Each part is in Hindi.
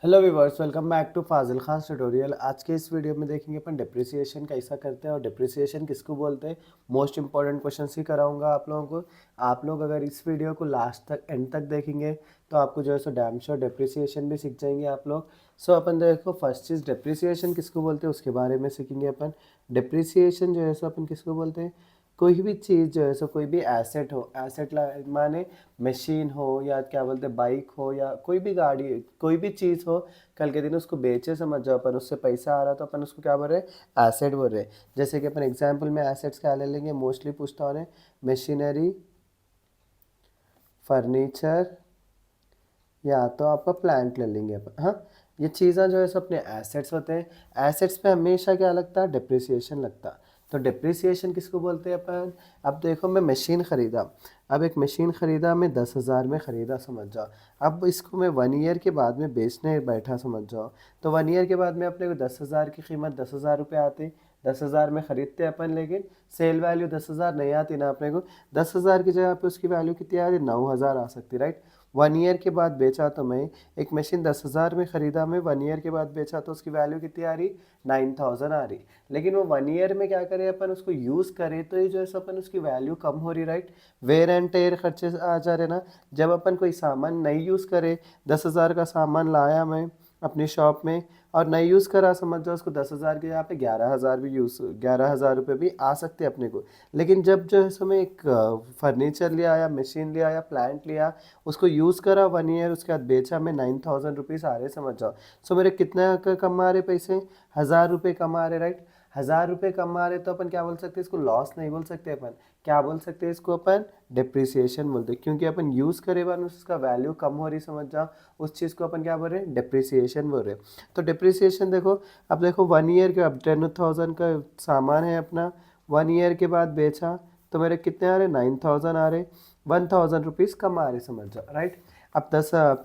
Hello viewers, welcome back to Fazil Khan tutorial. आज के इस वीडियो में देखेंगे अपन डिप्रिसिएशन कैसा करते हैं और डिप्रिसिएशन किसको बोलते हैं। मोस्ट इंपॉर्टेंट क्वेश्चन ही कराऊंगा आप लोगों को। आप लोग अगर इस वीडियो को लास्ट तक एंड तक देखेंगे तो आपको जो है सो डैम श्योर डिप्रिसिएशन भी सीख जाएंगे आप लोग। सो अपन देखो, फर्स्ट चीज़ डिप्रिसिएशन किसको बोलते हैं उसके बारे में सीखेंगे अपन। डिप्रिसिएशन जो है सो अपन किसको बोलते हैं, कोई भी चीज़ जो है सो कोई भी एसेट हो, एसेट माने मशीन हो या क्या बोलते हैं बाइक हो या कोई भी गाड़ी, कोई भी चीज़ हो, कल के दिन उसको बेचे समझ जाओ अपन, उससे पैसा आ रहा तो अपन उसको क्या बोल रहे हैं, एसेट बोल रहे हैं। जैसे कि अपन एग्जांपल में एसेट्स क्या ले लेंगे, मोस्टली पूछता है मशीनरी, फर्नीचर या तो आपका प्लांट ले लेंगे अपन। हाँ, ये चीज़ें जो है सो अपने एसेट्स होते हैं। एसेट्स पे हमेशा क्या लगता है, डिप्रिसिएशन लगता है। तो डिप्रिसिएशन किसको बोलते हैं अपन। अब देखो, मैं मशीन ख़रीदा, अब एक मशीन ख़रीदा मैं 10,000 में ख़रीदा समझ जाओ। अब इसको मैं 1 ईयर के बाद में बेचने बैठा समझ जाओ। तो 1 ईयर के बाद में अपने को 10,000 की कीमत 10,000 रुपये आती, 10,000 में ख़रीदते अपन, लेकिन सेल वैल्यू 10,000 नहीं आती ना अपने को। 10,000 की जगह पे उसकी वैल्यू कितनी आ रही, 9,000 आ सकती, राइट। 1 ईयर के बाद बेचा तो मैं एक मशीन 10,000 में ख़रीदा, मैं 1 ईयर के बाद बेचा तो उसकी वैल्यू कितनी आ रही, 9,000 आ रही। लेकिन वो 1 ईयर में क्या करें अपन, उसको यूज़ करें तो ये जो है सो अपन उसकी वैल्यू कम हो रही, राइट। वेयर एंड टेयर खर्चे आ जा रहे ना। जब अपन कोई सामान नहीं यूज़ करे, 10,000 का सामान लाया मैं अपनी शॉप में और नहीं यूज़ करा समझ जाओ, उसको 10,000 के यहाँ पे 11,000 भी 11,000 रुपये भी आ सकते अपने को। लेकिन जब जो है सो मैं एक फर्नीचर लिया या मशीन लिया या प्लांट लिया, उसको यूज़ करा 1 ईयर, उसके बाद बेचा मैं, 9,000 रुपीज़ आ रहे समझ जाओ। सो मेरे कितने कमा रहे पैसे, 1,000 रुपये कमा रहे, राइट। 1,000 रुपये कमा रहे तो अपन क्या बोल सकते हैं, इसको लॉस नहीं बोल सकते अपन, क्या बोल सकते हैं इसको अपन, डिप्रिसिएशन बोलते हैं। क्योंकि अपन यूज़ करे बाद उसका वैल्यू कम हो रही समझ जाओ, उस चीज़ को अपन क्या बोल रहे हैं, डिप्रिसिएशन बोल रहे हैं। तो डिप्रिसिएशन देखो, अब देखो 1 ईयर के, अब 10,000 का सामान है अपना, 1 ईयर के बाद बेचा तो मेरे कितने आ रहे, 9,000 आ रहे, 1,000 रुपीज़ कम आ रहे समझ जाओ, राइट। अब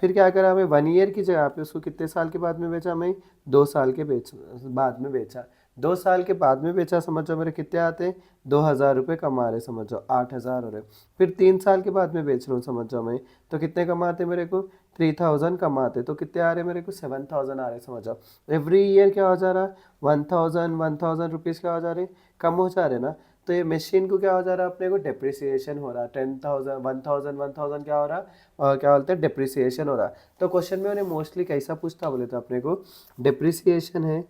फिर क्या करा, मैं 1 ईयर की जगह पे उसको कितने साल के बाद में बेचा, मैं 2 साल के बाद में बेचा। 2 साल के बाद में बेचा समझ जाओ, मेरे कितने आते हैं, 2,000 रुपये कमा रहे समझ जाओ, 8,000 हो रहे। फिर 3 साल के बाद में बेच रहा हूँ समझ जाओ मैं, तो कितने कमाते मेरे को, 3,000 कमाते, तो कितने आ रहे मेरे को, 7,000 आ रहे समझ जाओ। एवरी ईयर क्या हो जा रहा, 1,000 रुपीज़ क्या हो जा रहे, कम हो जा रहे ना। तो ये मशीन को क्या हो जा रहा है, अपने को डिप्रिसिएशन हो रहा, 10,000 1,000 क्या हो रहा, और क्या बोलते हैं, डिप्रिसिएशन हो रहा। तो क्वेश्चन में उन्हें मोस्टली कैसा पूछता बोले तो अपने को, डिप्रिसिएशन है,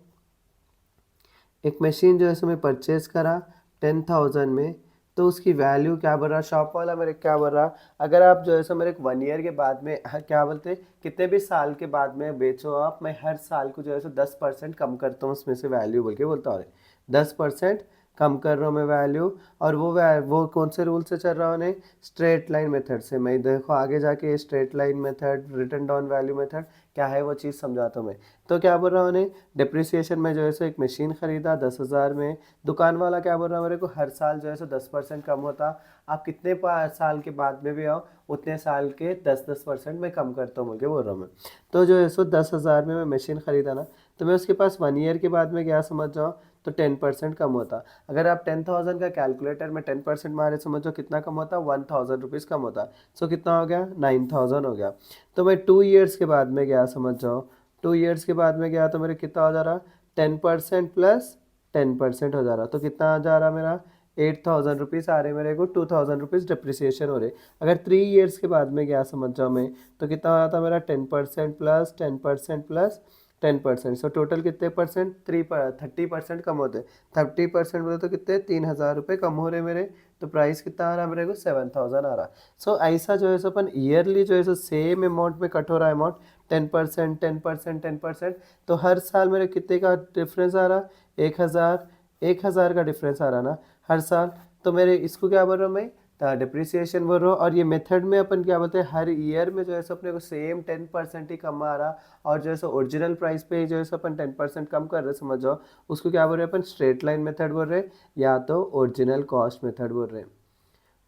एक मशीन जो है सो मैं परचेज करा 10,000 में, तो उसकी वैल्यू क्या बोल रहा, शॉप वाला मेरे क्या बोल रहा, अगर आप जो है सो मेरे 1 ईयर के बाद में क्या बोलते हैं, कितने भी साल के बाद में बेचो आप, मैं हर साल को जो है सो 10% कम करता हूँ उसमें से वैल्यू बोल के बोलता हूँ, 10% कम कर रहा हूँ मैं वैल्यू। और वो कौन से रूल से चल रहा है, स्ट्रेट लाइन मेथड से। मैं देखो आगे जाके straight line method, return down value method क्या है वो चीज़ समझाता हूँ मैं। तो क्या बोल रहा हूँ उन्हें, डिप्रिसिएशन में जो है सो एक मशीन ख़रीदा 10,000 में, दुकान वाला क्या बोल रहा है मेरे को, हर साल जो है सो 10% कम होता, आप कितने साल के बाद में भी आओ उतने साल के 10% मैं कम करता हूँ बोल के बोल रहा हूँ मैं। तो जो है सो 10,000 में मैं मशीन ख़रीदा ना, तो मैं उसके पास 1 ईयर के बाद में गया समझ जाओ, तो 10% कम होता। अगर आप 10,000 का कैलकुलेटर में 10% मारे समझो कितना कम होता, 1,000 रुपीज़ कम होता। सो कितना हो गया, 9,000 हो गया। तो मैं 2 ईयर्स के बाद में गया समझ जाओ, 2 ईयर्स के बाद में गया तो मेरे कितना हो जा रहा, 10% प्लस 10% हो जा रहा, तो कितना आ जा रहा मेरा, 8,000 रुपीज़ आ रहे मेरे को, 2,000 रुपीज़ डिप्रिसिएशन हो रहे। अगर 3 ईयर्स के बाद में गया समझ जाओ मैं, तो कितना आ रहा था मेरा, 10% प्लस 10% प्लस 10%, सो टोटल कितने परसेंट, 30% कम होते, 30% बोले तो कितने, 3,000 रुपये कम हो रहे मेरे। तो प्राइस कितना आ रहा मेरे को, 7,000 आ रहा। सो ऐसा जो है सो अपन ईयरली जो है सो सेम अमाउंट में कट हो रहा है अमाउंट, 10% 10% 10%, तो हर साल मेरे कितने का डिफरेंस आ रहा, 1,000, 1,000 का डिफरेंस आ रहा ना हर साल। तो मेरे इसको क्या बोल रहा हूँ मैं, डिप्रिसिएशन बोल रहा हूँ। और ये मेथड में अपन क्या बोलते हैं, हर ईयर में जो है सो अपने को सेम 10% ही कम आ रहा, और जो है सो ओरिजिनल प्राइस पे जो है सो अपन 10% कम कर रहे समझ जाओ। उसको क्या बोल रहे हैं अपन, स्ट्रेट लाइन मेथड बोल रहे हैं, या तो ओरिजिनल कॉस्ट मेथड बोल रहे हैं,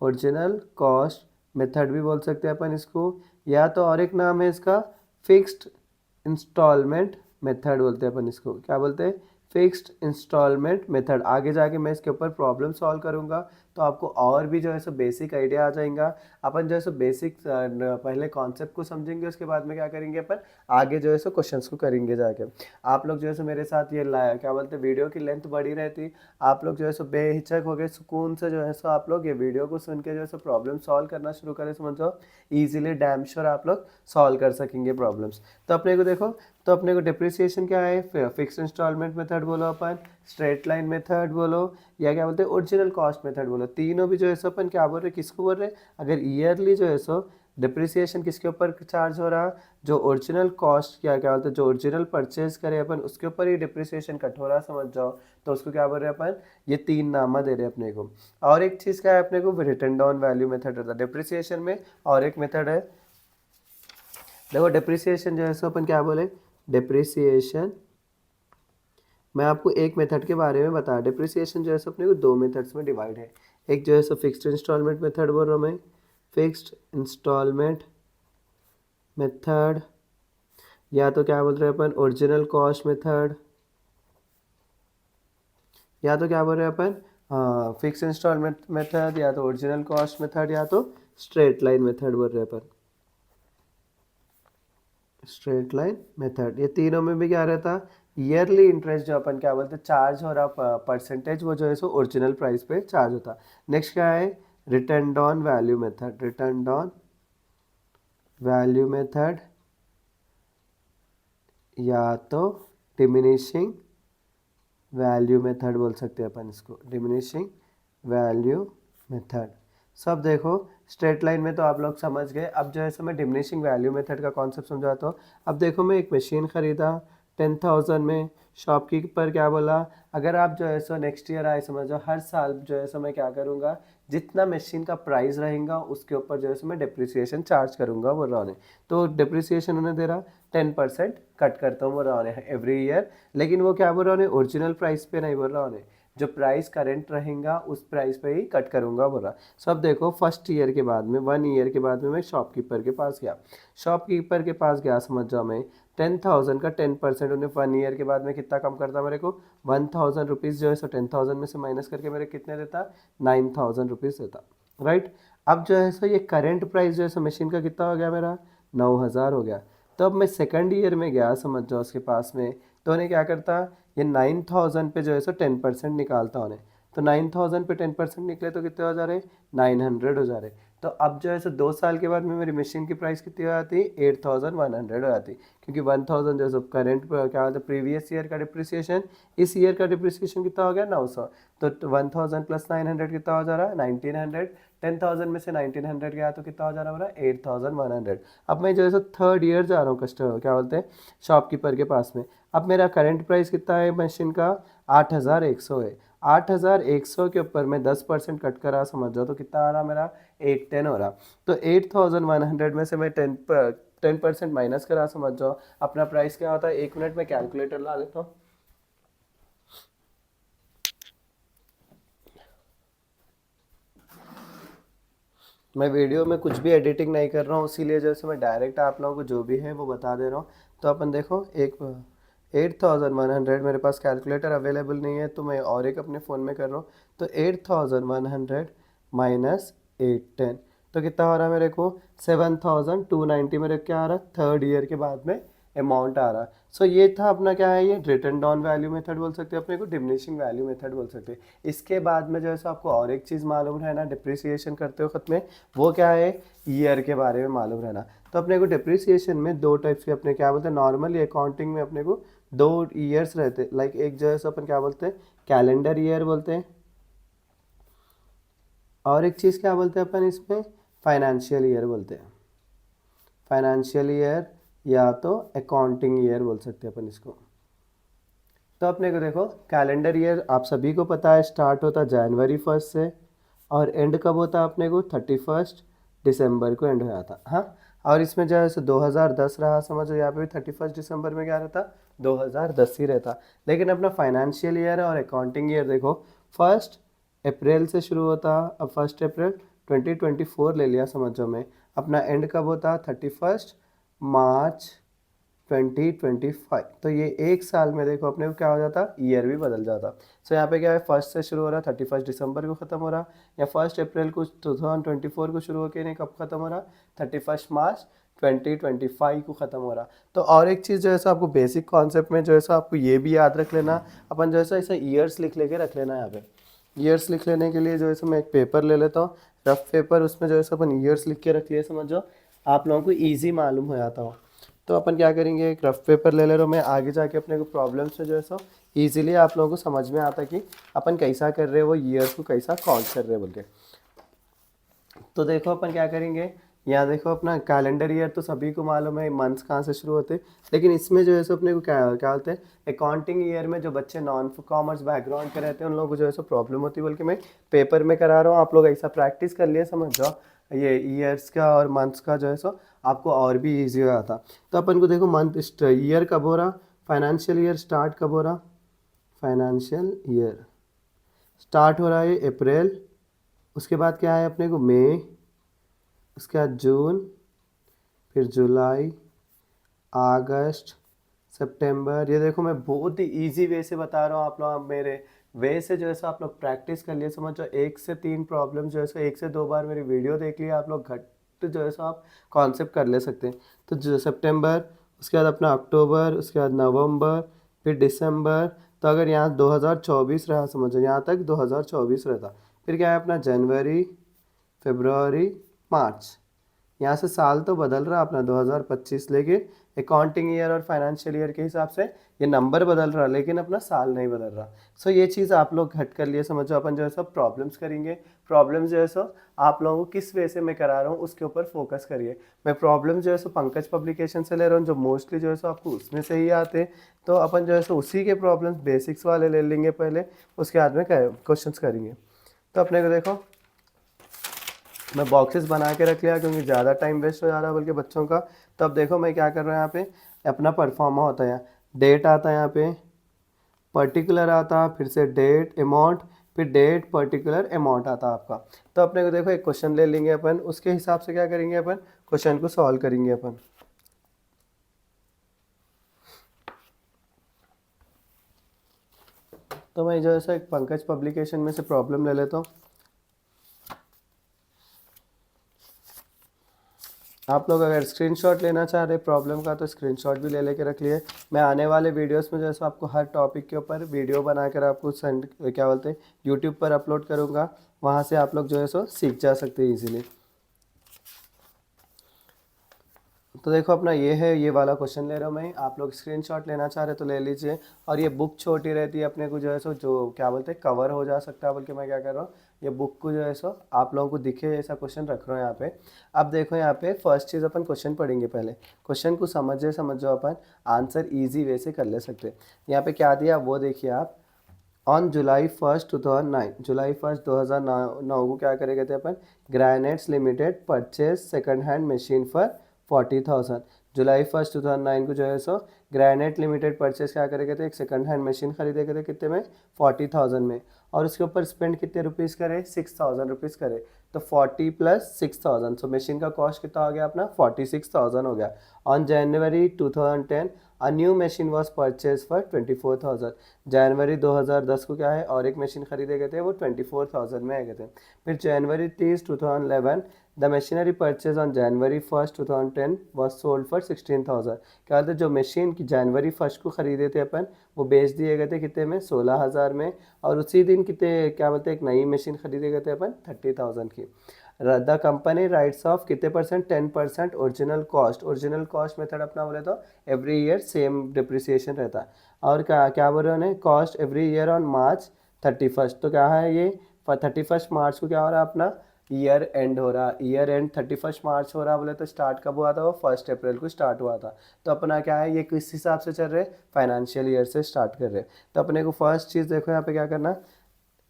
ओरिजिनल कॉस्ट मेथड भी बोल सकते हैं अपन इसको, या तो और एक नाम है इसका, फिक्स्ड इंस्टॉलमेंट मेथड बोलते हैं अपन इसको, क्या बोलते हैं, फिक्स्ड इंस्टॉलमेंट मेथड। आगे जाके मैं इसके ऊपर प्रॉब्लम सॉल्व करूंगा, तो आपको और भी जो है सो बेसिक आइडिया आ जाएगा। अपन जो है सो बेसिक पहले कॉन्सेप्ट को समझेंगे, उसके बाद में क्या करेंगे अपन आगे जो है सो क्वेश्चंस को करेंगे जाके। आप लोग जो है सो मेरे साथ ये क्या बोलते हैं, वीडियो की लेंथ बढ़ी रहती, आप लोग जो है सो बेहिचक हो गए, सुकून से जो है सो आप लोग ये वीडियो को सुन के जो है सो प्रॉब्लम सॉल्व करना शुरू करें, समझो ईजिली डैम श्योर आप लोग सॉल्व कर सकेंगे प्रॉब्लम्स। तो अपने को देखो, तो अपने को डिप्रिसिएशन क्या है, फिक्स इंस्टॉलमेंट मेथड बोलो अपन, स्ट्रेट लाइन मेथड बोलो, या क्या बोलते हैं ओरिजिनल कॉस्ट मेथड बोलो, तीनों भी जो है सो अपन क्या बोल रहे, किसको बोल रहे, अगर ईयरली जो है सो डिप्रिसिएशन किसके ऊपर चार्ज हो रहा, जो ओरिजिनल कॉस्ट क्या बोलते हैं, जो ओरिजिनल परचेज करे अपन उसके ऊपर ही डिप्रिसिएशन कट हो रहा, समझ जाओ, तो उसको क्या बोल रहे हैं अपन, ये तीन नामा दे रहे हैं अपने को। और एक चीज़ क्या है अपने को, रिटर्न डाउन वैल्यू मेथड रहता है डिप्रिसिएशन में, और एक मेथड है, देखो डिप्रिसिएशन जो है सो अपन क्या बोले, डिप्रिसिएशन मैं आपको एक मेथड के बारे में बता, डिप्रिसिएशन जो है सो अपने को दो मेथड्स में डिवाइड है, एक जो है सो फिक्स्ड इंस्टॉलमेंट मेथड बोल रहा हूँ मैं, फिक्स्ड इंस्टॉलमेंट मेथड, या तो क्या बोल रहे हैं अपन ओरिजिनल कॉस्ट मेथड, या तो क्या बोल रहे हैं अपन फिक्स इंस्टॉलमेंट मेथड, या तो ओरिजिनल कॉस्ट मेथड, या तो स्ट्रेट लाइन मेथड बोल रहे हैं अपन, स्ट्रेट लाइन मेथड। ये तीनों में भी क्या रहता, ईयरली इंटरेस्ट जो अपन क्या बोलते हैं चार्ज हो रहा परसेंटेज, वो जो है सो ओरिजिनल प्राइस पे चार्ज होता। नेक्स्ट क्या है, return down value method, return down value method, या तो डिमिनिशिंग वैल्यू मेथड बोल सकते हैं अपन इसको, डिमिनिशिंग वैल्यू मेथड। सब देखो स्ट्रेट लाइन में तो आप लोग समझ गए, अब जो है सो मैं डिमिनिशिंग वैल्यू मेथड का कॉन्सेप्ट समझाता हूँ। अब देखो मैं एक मशीन ख़रीदा 10,000 में, शॉपकीपर क्या बोला, अगर आप जो है सो नेक्स्ट ईयर आए, समझो हर साल जो है सो मैं क्या करूँगा, जितना मशीन का प्राइस रहेगा उसके ऊपर जो है सो मैं डिप्रिसिएशन चार्ज करूँगा वो रहा, तो डिप्रिसिएशन उन्हें दे रहा 10% कट करता हूँ वो रहा एवरी ईयर, लेकिन वो क्या बोल रहा है, ओरिजिनल प्राइस पे नहीं बोल रहा उन्हें, जो प्राइस करेंट रहेगा उस प्राइस पे ही कट करूँगा बोला। सब देखो फर्स्ट ईयर के बाद में, 1 ईयर के बाद में मैं शॉपकीपर के पास गया, शॉपकीपर के पास गया, समझ जाओ मैं 10,000 का 10% उन्हें 1 ईयर के बाद में कितना कम करता मेरे को, 1,000 रुपीज़ जो है सो 10,000 में से माइनस करके मेरे कितने देता, 9,000 रुपीज़ देता, राइट। अब जो है सो ये करेंट प्राइस जो है सो मशीन का कितना हो गया मेरा, 9,000 हो गया। तो अब मैं सेकंड ईयर में गया, समझ जाओ उसके पास में, तो उन्हें क्या करता, ये 9,000 पे जो है सो 10% निकालता उन्हें, तो 9,000 पे 10% निकले तो कितने हो जा रहे, 900 हो जा रहे। तो अब जो है सो 2 साल के बाद में मेरी मशीन की प्राइस कितनी हो जाती, 8,100 हो जाती, क्योंकि 1,000 जो है सो करेंट क्या होता है प्रीवियस ईयर का डिप्रिसिएशन, इस ईयर का डिप्रिसिएशन कितना हो गया 900, तो 1,000 प्लस 900 कितना हो जा रहा है 1,900, 10,000 में से 1,900 गया तो कितना हो जा रहा है मेरा 8,100। अब मैं जो है सो थर्ड ईयर जा रहा हूँ कस्टमर क्या बोलते हैं शॉपकीपर के पास में, अब मेरा करंट प्राइस कितना है मशीन का 8,100 है, 8,100 के ऊपर मैं 10% कट करा, समझ जाओ तो कितना आ रहा मेरा 810 हो रहा, तो 8,100 में से मैं 10% माइनस करा, समझ जाओ अपना प्राइस क्या होता है, 1 मिनट में कैलकुलेटर ला लेता हूँ। मैं वीडियो में कुछ भी एडिटिंग नहीं कर रहा हूँ, इसीलिए जैसे मैं डायरेक्ट आप लोगों को जो भी है वो बता दे रहा हूँ। तो अपन देखो एक 8,100 मेरे पास कैलकुलेटर अवेलेबल नहीं है तो मैं और एक अपने फ़ोन में कर रहा हूँ, तो 8,100 माइनस 810 तो कितना हो रहा है मेरे को 7,290 मेरे क्या आ रहा है थर्ड ईयर के बाद में अमाउंट आ रहा है। सो ये था अपना क्या है, ये रिटर्न डाउन वैल्यू मेथड बोल सकते हैं अपने को, डिमिनिशिंग वैल्यू मेथड बोल सकते हैं। इसके बाद में जो है सो आपको और एक चीज़ मालूम रहना डिप्रिसिएशन करते वक्त में, वो क्या है ईयर के बारे में मालूम रहना। तो अपने को डिप्रिसिएशन में दो टाइप्स के अपने क्या बोलते हैं, नॉर्मली अकाउंटिंग में अपने को 2 ईयर्स रहते, लाइक एक जो है सो अपन क्या बोलते हैं कैलेंडर ईयर बोलते हैं, और एक चीज़ क्या बोलते हैं अपन इसमें फाइनेंशियल ईयर बोलते हैं, फाइनेंशियल ईयर या तो अकाउंटिंग ईयर बोल सकते हैं अपन इसको। तो अपने को देखो कैलेंडर ईयर आप सभी को पता है स्टार्ट होता जनवरी 1 से, और एंड कब होता अपने को 31 दिसंबर को एंड हो जाता, हाँ। और इसमें जो है सो 2010 रहा, समझो यहाँ पे भी 31 दिसंबर में क्या रहता 2010 ही रहता। लेकिन अपना फाइनेंशियल ईयर और अकाउंटिंग ईयर देखो 1 अप्रैल से शुरू होता, अब 1 अप्रैल 2024 ले लिया समझो मैं, अपना एंड कब होता 31 मार्च 2025। तो ये एक साल में देखो अपने को क्या हो जाता, ईयर भी बदल जाता। सो यहाँ पे क्या है, फर्स्ट से शुरू हो रहा 31 दिसंबर को ख़त्म हो रहा, या 1 अप्रैल को 2024 को शुरू होकर नहीं कब ख़त्म हो रहा, 31 मार्च 2025 को ख़त्म हो रहा। तो और एक चीज़ जो है सो आपको बेसिक कॉन्सेप्ट में जो है सो आपको ये भी याद रख लेना, अपन जो है सो ऐसा ईयर्स लिख लेके रख लेना। यहाँ पे ईयर्स लिख लेने के लिए जो है सो मैं एक पेपर ले लेता हूँ, रफ पेपर, उसमें जो है सो अपन ईयर्स लिख के रख लिए, समझो आप लोगों को ईजी मालूम हो जाता हो। तो अपन क्या करेंगे, एक रफ पेपर ले ले रहा हूँ मैं, आगे जाके अपने को प्रॉब्लम्स में जो है सो ईजिली आप लोगों को समझ में आता कि अपन कैसा कर रहे हैं, वो ईयर्स को कैसा काउंट कर रहे हैं बोल के। तो देखो अपन क्या करेंगे, यहाँ देखो अपना कैलेंडर ईयर तो सभी को मालूम है मंथ्स कहाँ से शुरू होते हैं, लेकिन इसमें जो है सो अपने को क्या क्या बोलते हैं, अकाउंटिंग ईयर में जो बच्चे नॉन कॉमर्स बैकग्राउंड के रहते हैं उन लोगों को जो है सो प्रॉब्लम होती है, बोल के मैं पेपर में करा रहा हूँ। आप लोग ऐसा प्रैक्टिस कर लिए, समझ जाओ ये ईयर्स का और मंथ्स का जो है सो आपको और भी ईजी हो जाता। तो अपन को देखो मंथ ईयर कब हो रहा, फाइनेंशियल ईयर स्टार्ट कब हो रहा, फाइनेंशियल ईयर स्टार्ट हो रहा है अप्रैल, उसके बाद क्या है अपने को मई, उसके बाद जून, फिर जुलाई, अगस्त, सितंबर। ये देखो मैं बहुत ही इजी वे से बता रहा हूँ, आप लोग मेरे वे से जो है सो आप लोग प्रैक्टिस कर लिए, समझो 1 से 3 प्रॉब्लम जो है सो 1 से 2 बार मेरी वीडियो देख लिया आप लोग, घट जो है सो आप कॉन्सेप्ट कर ले सकते हैं। तो जो सितंबर, उसके बाद अपना अक्टूबर, उसके बाद नवंबर, फिर दिसंबर। तो अगर यहाँ 2024 रहा, समझो यहाँ तक 2024 रहता, फिर क्या है अपना जनवरी, फरवरी, मार्च। यहाँ से साल तो बदल रहा अपना 2025, लेकिन अकाउंटिंग ईयर और फाइनेंशियल ईयर के हिसाब से ये नंबर बदल रहा, लेकिन अपना साल नहीं बदल रहा। सो ये चीज़ आप लोग घट कर लिए, समझो अपन जो है सब प्रॉब्लम्स करेंगे। प्रॉब्लम्स जो है सो आप लोगों को किस वे से मैं करा रहा हूँ उसके ऊपर फोकस करिए। मैं प्रॉब्लम जो है सो पंकज पब्लिकेशन से ले रहा हूँ, जो मोस्टली जो है सो आपको उसमें से ही आते हैं। तो अपन जो है सो उसी के प्रॉब्लम्स बेसिक्स वाले ले लेंगे पहले, उसके बाद में क्वेश्चंस करेंगे। तो अपने को देखो मैं बॉक्सेस बना के रख लिया क्योंकि ज़्यादा टाइम वेस्ट हो जा रहा है बल्कि बच्चों का। तो अब देखो मैं क्या कर रहा हूँ, यहाँ पे अपना परफॉर्मा होता है, यहाँ डेट आता है, यहाँ पे पर्टिकुलर आता, फिर से डेट अमाउंट, फिर डेट पर्टिकुलर अमाउंट आता आपका। तो अपने को देखो एक क्वेश्चन ले लेंगे अपन, उसके हिसाब से क्या करेंगे अपन, क्वेश्चन को सॉल्व करेंगे अपन। तो मैं जो है एक पंकज पब्लिकेशन में से प्रॉब्लम ले लेता हूँ। आप लोग अगर स्क्रीनशॉट लेना चाह रहे प्रॉब्लम का तो स्क्रीनशॉट भी ले लेके रख लिए। मैं आने वाले वीडियोस में जैसे आपको हर टॉपिक के ऊपर वीडियो बनाकर आपको सेंड क्या बोलते हैं यूट्यूब पर अपलोड करूँगा, वहाँ से आप लोग जो है सो सीख जा सकते हैं ईजिली। तो देखो अपना ये है, ये वाला क्वेश्चन ले रहा हूँ मैं, आप लोग स्क्रीनशॉट लेना चाह रहे तो ले लीजिए। और ये बुक छोटी रहती है, अपने को जो है सो जो क्या बोलते हैं कवर हो जा सकता है, बल्कि मैं क्या कर रहा हूँ ये बुक को जो है सो आप लोगों को दिखे ऐसा क्वेश्चन रख रहा हूँ यहाँ पे। अब देखो यहाँ पे फर्स्ट चीज़ अपन क्वेश्चन पढ़ेंगे, पहले क्वेश्चन को समझो अपन आंसर ईजी वे से कर ले सकते हैं। यहाँ पे क्या दिया वो देखिए आप, ऑन जुलाई 1 2009, जुलाई 1 2009 को क्या करेंगे थे अपन, granites limited purchase second hand machine for 40,000। जुलाई 1 2009 को जो है सो ग्रेनाइट लिमिटेड परचेज क्या करेंगे थे, एक सेकंड हैंड मशीन खरीदेगे थे, कितने में, 40,000 में। और उसके ऊपर स्पेंड कितने रुपीज़ करे, 6,000 रुपीज़ करे। तो 40 प्लस 6,000, सो मशीन का कॉस्ट कितना हो गया अपना, 46,000 हो गया। On January 2010 a new machine was purchase for 24,000। जनवरी 2010 को क्या है और एक मशीन खरीदे गए थे, वो 24,000 में आए गए थे। फिर जनवरी 30 2011 the machinery purchase on January 1 2010 was sold for 16,000। क्या होता है, जो मशीन की जनवरी 1 को ख़रीदे थे अपन, वो बेच दिए गए थे कितने में, 16,000 में। और उसी दिन कितने क्या बोलते हैं एक नई मशीन खरीदे गए थे अपन 30,000 की। द कंपनी राइट्स ऑफ कितने percent, 10% original cost. Original cost method अपना बोले तो एवरी ईयर सेम डिप्रिसिएशन रहता है। और क्या क्या बोल रहे हैं, cost every year on March 31। तो क्या है ये 31 मार्च को क्या हो रहा है अपना, ईयर एंड हो रहा, ईयर एंड 31 मार्च हो रहा बोले तो स्टार्ट कब हुआ था, वो 1 अप्रैल को स्टार्ट हुआ था। तो अपना क्या है ये किस हिसाब से चल रहे, फाइनेंशियल ईयर से स्टार्ट कर रहे। तो अपने को फर्स्ट चीज़ देखो यहाँ पे क्या करना,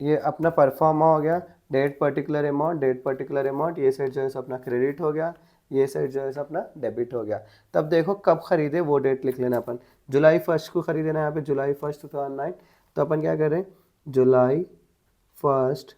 ये अपना परफॉर्मा हो गया, date particular amount, date particular amount, ये साइड जो है अपना क्रेडिट हो गया, ये साइड जो है अपना डेबिट हो गया। तब देखो कब खरीदे वो डेट लिख लेना अपन, जुलाई 1 को खरीदे ना, यहाँ पे जुलाई 1 2009। तो अपन क्या करें, जुलाई 1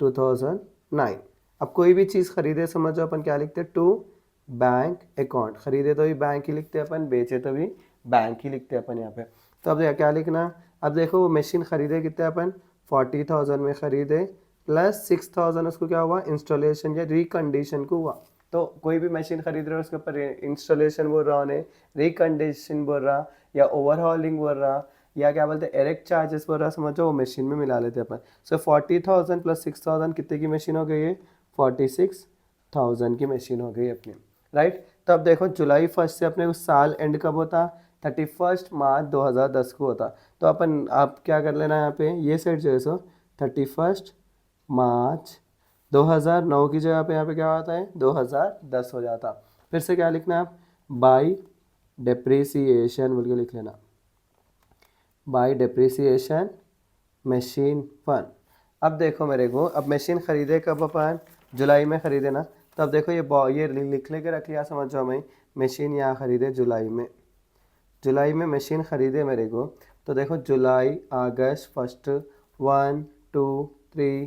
2009। अब कोई भी चीज़ खरीदे समझो अपन क्या लिखते हैं, टू बैंक अकाउंट, खरीदे तो भी बैंक ही लिखते हैं अपन, बेचे तो भी बैंक ही लिखते हैं अपन यहाँ पे। तो अब क्या लिखना, अब देखो वो मशीन खरीदे कितने अपन 40,000 में खरीदे, प्लस 6,000 उसको क्या हुआ इंस्टॉलेशन या रिकंडीशन को हुआ। तो कोई भी मशीन खरीद रहे हो उसके ऊपर इंस्टॉलेशन बोल रहा उन्हें, रिकंडीशन बोल रहा, या ओवरहॉलिंग बोल रहा, या क्या बोलते हैं एरेक्ट चार्जेस बोल रहा, समझो वो मशीन में मिला लेते अपन। सो 40,000 प्लस 6,000 कितने की मशीन हो गई है, 46,000 की मशीन हो गई अपनी, राइट। तो अब देखो जुलाई 1 से अपने उस साल एंड कब होता, 31 मार्च 2010 को होता। तो अपन आप क्या कर लेना यहाँ पे, ये सेट जो है सो 31 मार्च 2009 की जगह पे यहाँ पे क्या आता है 2010 हो जाता। फिर से क्या लिखना है आप, बाई डेप्रिसिएशन बोल के लिख लेना, बाई डेप्रिसिएशन मशीन वन। अब देखो मेरे को, अब मशीन खरीदे कब अपन, जुलाई में खरीदे ना। तो अब देखो ये लिख लेके रख लिया, समझो हमें मशीन यहाँ खरीदे जुलाई में, जुलाई में मशीन खरीदे मेरे को। तो देखो जुलाई अगस्त फर्स्ट 1 2 3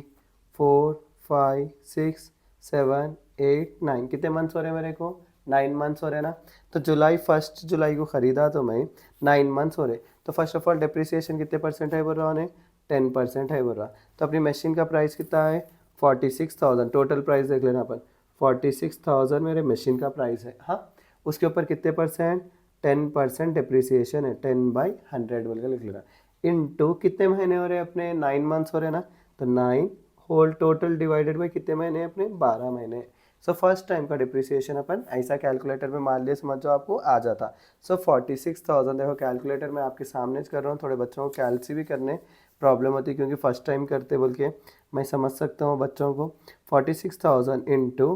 4 5 6 7 8 9 कितने मंथ्स हो रहे हैं मेरे को, 9 मंथ्स हो रहे हैं ना। तो जुलाई 1 जुलाई को ख़रीदा तो मैं 9 मंथ्स हो रहे। तो फर्स्ट ऑफ ऑल डिप्रिसिएशन कितने परसेंट है बोल रहा उन्हें, 10% है बोल रहा। तो अपनी मशीन का प्राइस कितना है 46,000, टोटल प्राइस देख लेना अपन, 46,000 मेरे मशीन का प्राइस है। हाँ, उसके ऊपर कितने परसेंट, 10% डिप्रिसिएशन है, 10/100 बोल के लिख लेना। इनटू कितने महीने हो रहे हैं अपने, 9 मंथ्स हो रहे हैं ना। तो 9 होल टोटल डिवाइडेड बाई कितने महीने हैं अपने, 12 महीने। सो फर्स्ट टाइम का डिप्रिसिएशन अपन ऐसा कैलकुलेटर में मान लिया, समझ जाओ आपको आ जाता। सो 46,000 देखो कैलकुलेटर में आपके सामने कर रहा हूँ, थोड़े बच्चों को कैलसी भी करने प्रॉब्लम होती है क्योंकि फर्स्ट टाइम करते बोल के मैं समझ सकता हूँ बच्चों को। 46,000 इंटू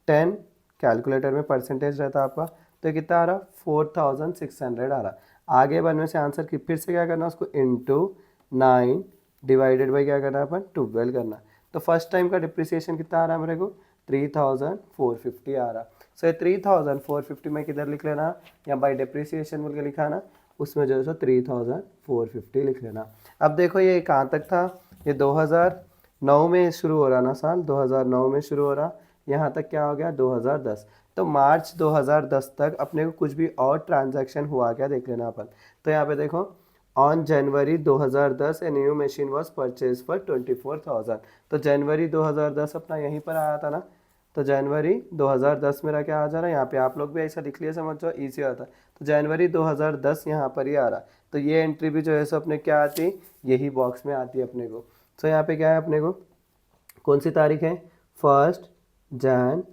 10 कैलकुलेटर में परसेंटेज रहता है आपका, तो कितना आ रहा 4,600 आ रहा। आगे बढ़ने से आंसर की फिर से क्या करना, उसको इंटू 9 डिवाइडेड बाई क्या करना है अपन 12 करना। तो फर्स्ट टाइम का डिप्रिसिएशन कितना आ रहा है मेरे को 3,450 आ रहा। सो ये 3,450 में किधर लिख लेना, या बाई डिप्रिसिएशन बोल के लिखा ना, उसमें जो है सो 3,450 लिख लेना। अब देखो ये कहाँ तक था, ये 2009 में शुरू हो रहा ना, साल 2009 में शुरू हो रहा, यहाँ तक क्या हो गया 2010। तो मार्च 2010 तक अपने को कुछ भी और ट्रांजैक्शन हुआ क्या देख लेना अपन। तो यहाँ पे देखो on January 2010 a new machine was purchase for 24,000। तो जनवरी 2010 अपना यहीं पर आया था ना। तो जनवरी 2010 मेरा क्या आ जा रहा है, यहाँ पे आप लोग भी ऐसा लिख लिया, समझ जाओ ईजी आता। तो जनवरी 2010 यहाँ पर ही आ रहा। तो ये एंट्री भी जो है सो अपने क्या आती, यही बॉक्स में आती है अपने को। तो यहाँ पे क्या है अपने को, कौन सी तारीख है 1 जन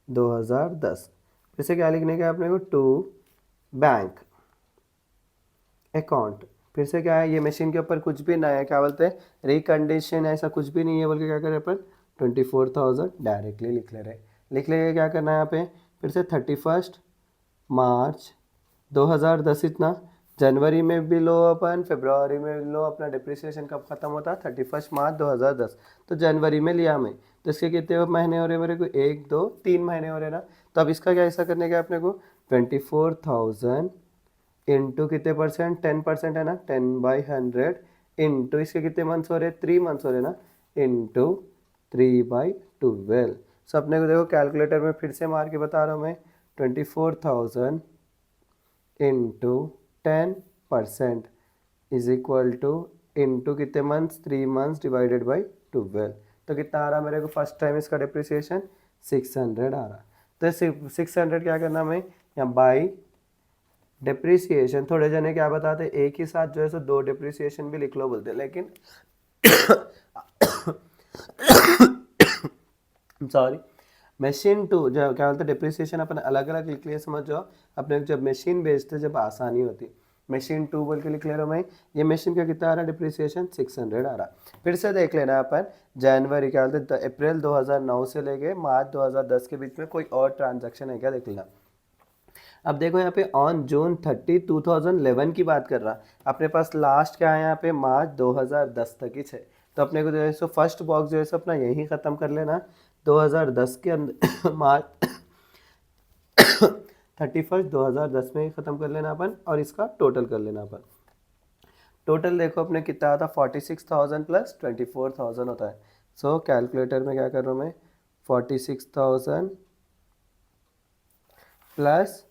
2010। फिर से क्या लिखने का है अपने को, टू बैंक अकाउंट। फिर से क्या है, ये मशीन के ऊपर कुछ भी ना है, क्या बोलते हैं रिकंडीशन, ऐसा कुछ भी नहीं है बोल के क्या करें अपन 24,000 डायरेक्टली लिख ले रहे। लिख लेंगे क्या करना है यहाँ पे, फिर से 31 मार्च 2010 इतना, जनवरी में भी लो अपन, फरवरी में भी लो, अपना डिप्रिसिएशन कब खत्म होता 31 मार्च 2010। तो जनवरी में लिया मैं, तो इसके कितने महीने हो रहे हैं मेरे को, 1 2 3 महीने हो रहे ना। तो अब इसका क्या ऐसा करने का अपने को 24,000 इंटू कितने परसेंट, 10% है ना, 10/100 इंटू इसके कितने मंथ्स हो रहे, 3 मंथ्स हो रहे ना, इंटू 3/12। सो अपने को देखो कैलकुलेटर में फिर से मार के बता रहा हूँ मैं, 24,000 into 10% is equal two into कितने मंथ्स, 3 मंथ्स डिवाइडेड बाई 12। तो कितना आ रहा मेरे को फर्स्ट टाइम इसका डिप्रिसिएशन 600 आ रहा। तो 600 क्या करना मैं, यहाँ बाई डिप्रिसिएशन, थोड़े जने क्या बताते एक ही साथ जो है सो 2 डिप्रिसिएशन भी लिख लो बोलते, लेकिन सॉरी मशीन टू जो क्या बोलते डिप्रिसिएशन अपन अलग अलग लिख लिया, समझ जाओ अपने जब मशीन बेचते जब आसानी होती, मशीन टू बोल के लिख ले रहा हूँ मैं। ये मशीन का कितना आ रहा है डिप्रिसिएशन 600 आ रहा। फिर से देख लेना अपन, जनवरी क्या बोलते अप्रैल 2009 से लेके मार्च 2010 के बीच में कोई और ट्रांजैक्शन है क्या देख लेना। अब देखो यहाँ पे ऑन जून 30 2011 की बात कर रहा, अपने पास लास्ट क्या है यहाँ पे मार्च 2010 तक ही है। तो अपने को जो है सो फर्स्ट बॉक्स जो है सो अपना यही ख़त्म कर लेना 2010 के अंदर मार्च 31 2010 में ही ख़त्म कर लेना अपन, और इसका टोटल कर लेना अपन। टोटल देखो अपने कितना आता 46,000 प्लस 24,000 होता है। सो कैलकुलेटर में क्या कर रहा हूँ मैं 46,000 प्लस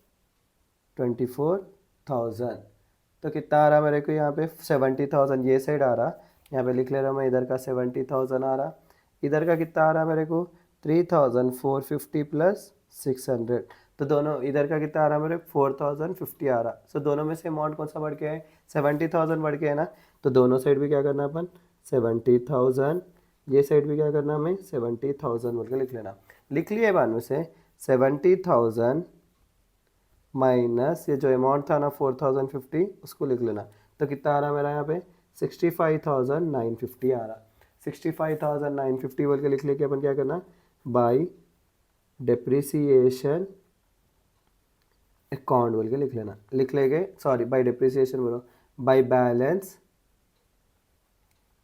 24,000, तो कितना आ रहा मेरे को यहाँ पे 70,000, ये साइड आ रहा, यहाँ पे लिख ले रहा हूँ मैं, इधर का 70,000 आ रहा, इधर का कितना आ रहा मेरे को 3,450 प्लस 600, तो दोनों इधर का कितना आ रहा मेरे 4,050 आ रहा। सो दोनों में से अमाउंट कौन सा बढ़ के है, 70,000 बढ़ के है ना, तो दोनों साइड भी क्या करना अपन 70,000, ये साइड भी क्या करना हमें 70,000 बोल के लिख लेना। लिख लिए बाद में से 70,000 माइनस ये जो अमाउंट था ना 4,050, उसको लिख लेना, तो कितना आ रहा मेरा यहाँ पे 65,950 आ रहा। 65,950 बोल के लिख लेके अपन क्या करना, बाई डिप्रिसिएशन अकाउंट बोल के लिख लेना, लिख लेंगे, सॉरी बाई डिप्रिसिएशन बोलो, बाई बैलेंस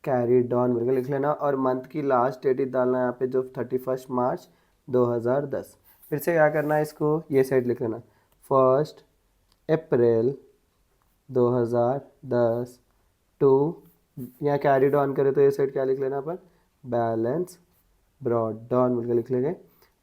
कैरीड ऑन बोल के लिख लेना, और मंथ की लास्ट डेट ही डालना है यहाँ पे जो 31 मार्च 2010। फिर से क्या करना है, इसको ये साइड लिख लेना, 1 अप्रैल 2010 टू, यहाँ कैरीड ऑन करे तो ये साइड क्या लिख लेना अपन, बैलेंस ब्रॉड डाउन बोल के लिख लेंगे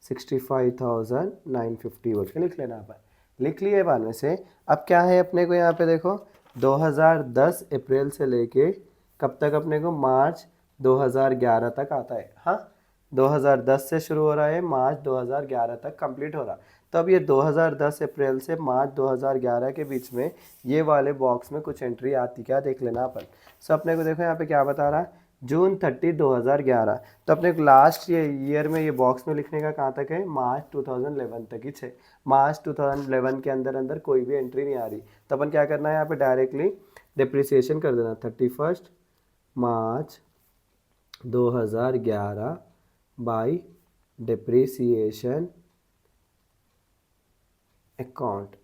65,950 बोल के लिख लेना अपन। लिख लिए बाद में से अब क्या है अपने को यहाँ पे देखो 2010 अप्रैल से लेके कब तक अपने को मार्च 2011 तक आता है। हाँ 2010 से शुरू हो रहा है, मार्च 2011 तक कंप्लीट हो रहा। तो अब ये 2010 अप्रैल से मार्च 2011 के बीच में ये वाले बॉक्स में कुछ एंट्री आती क्या देख लेना अपन। सो अपने को देखो यहाँ पे क्या बता रहा, जून 30 2011, तो अपने को लास्ट ये ईयर में ये बॉक्स में लिखने का कहाँ तक है, मार्च 2011 तक ही है। मार्च 2011 के अंदर अंदर कोई भी एंट्री नहीं आ रही, तो अपन क्या करना है यहाँ पे डायरेक्टली डिप्रिसिएशन कर देना 31 मार्च 2011 बाई डिप्रिसिएशन अकाउंट।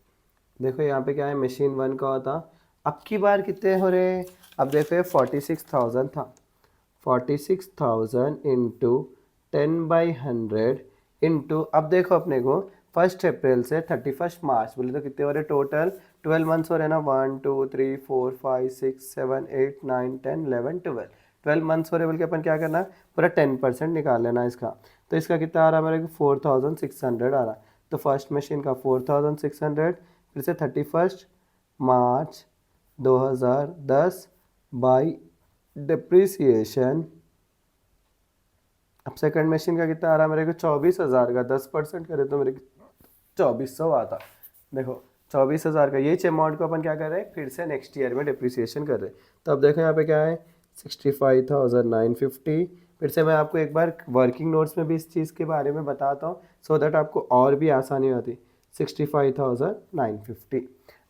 देखो यहाँ पे क्या है, मशीन 1 का होता, अब की बार कितने हो रहे, अब देखो ये 46,000 था, 46,000 इंटू 10/100 इंटू, अब देखो अपने को 1 अप्रैल से 31 मार्च बोले तो कितने हो रहे टोटल 12 मंथ्स हो रहे ना, 1 2 3 4 5 6 7 8 9 10 11 12 मंथ्स हो रहे, बोल के अपन क्या करना पूरा 10% निकाल लेना इसका। तो इसका कितना आ रहा है मेरे को 4,600 आ रहा, तो फर्स्ट मशीन का 4,600, फिर से 31 मार्च 2010 बाई डिप्रिसिएशन, अब सेकंड मशीन का कितना आ रहा है मेरे को 24,000 का, 10% करे तो मेरे को 2,400 आता। देखो 24,000 का, ये अमाउंट को अपन क्या कर रहे हैं फिर से नेक्स्ट ईयर में डिप्रिसिएशन कर रहे हैं। तो अब देखो यहाँ पे क्या है 65,950। फिर से मैं आपको एक बार वर्किंग नोट्स में भी इस चीज़ के बारे में बताता हूँ सो दैट आपको और भी आसानी होती। 65,950,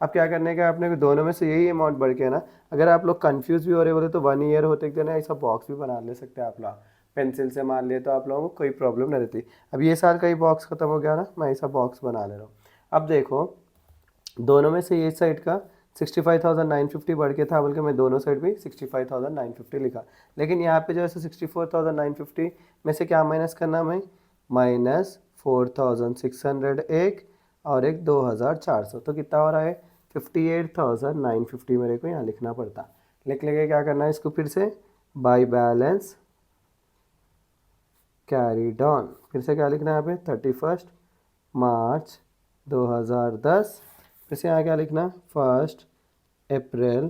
अब क्या करने का अपने को दोनों में से यही अमाउंट बढ़ के है ना। अगर आप लोग कंफ्यूज भी हो रहे बोले तो 1 ईयर होते देना ऐसा बॉक्स भी बना ले सकते हैं आप लोग, पेंसिल से मान लिए तो आप लोगों को कोई प्रॉब्लम नहीं रहती। अब ये साल का ही बॉक्स खत्म हो गया ना, मैं ऐसा बॉक्स बना ले रहा हूँ। अब देखो दोनों में से ये साइड का 65,950 बढ़ के था, बल्कि मैं दोनों साइड भी 65,950 लिखा, लेकिन यहाँ पे जो है 64,950 में से क्या माइनस करना मैं, माइनस 4,600 एक और एक 2,400, तो कितना हो रहा है 58,950 मेरे को यहाँ लिखना पड़ता। लिख लेके क्या करना है इसको फिर से बाई बैलेंस कैरीड ऑन, फिर से क्या लिखना है यहाँ पे 31 मार्च 2010, फिर से यहाँ क्या लिखना 1 अप्रैल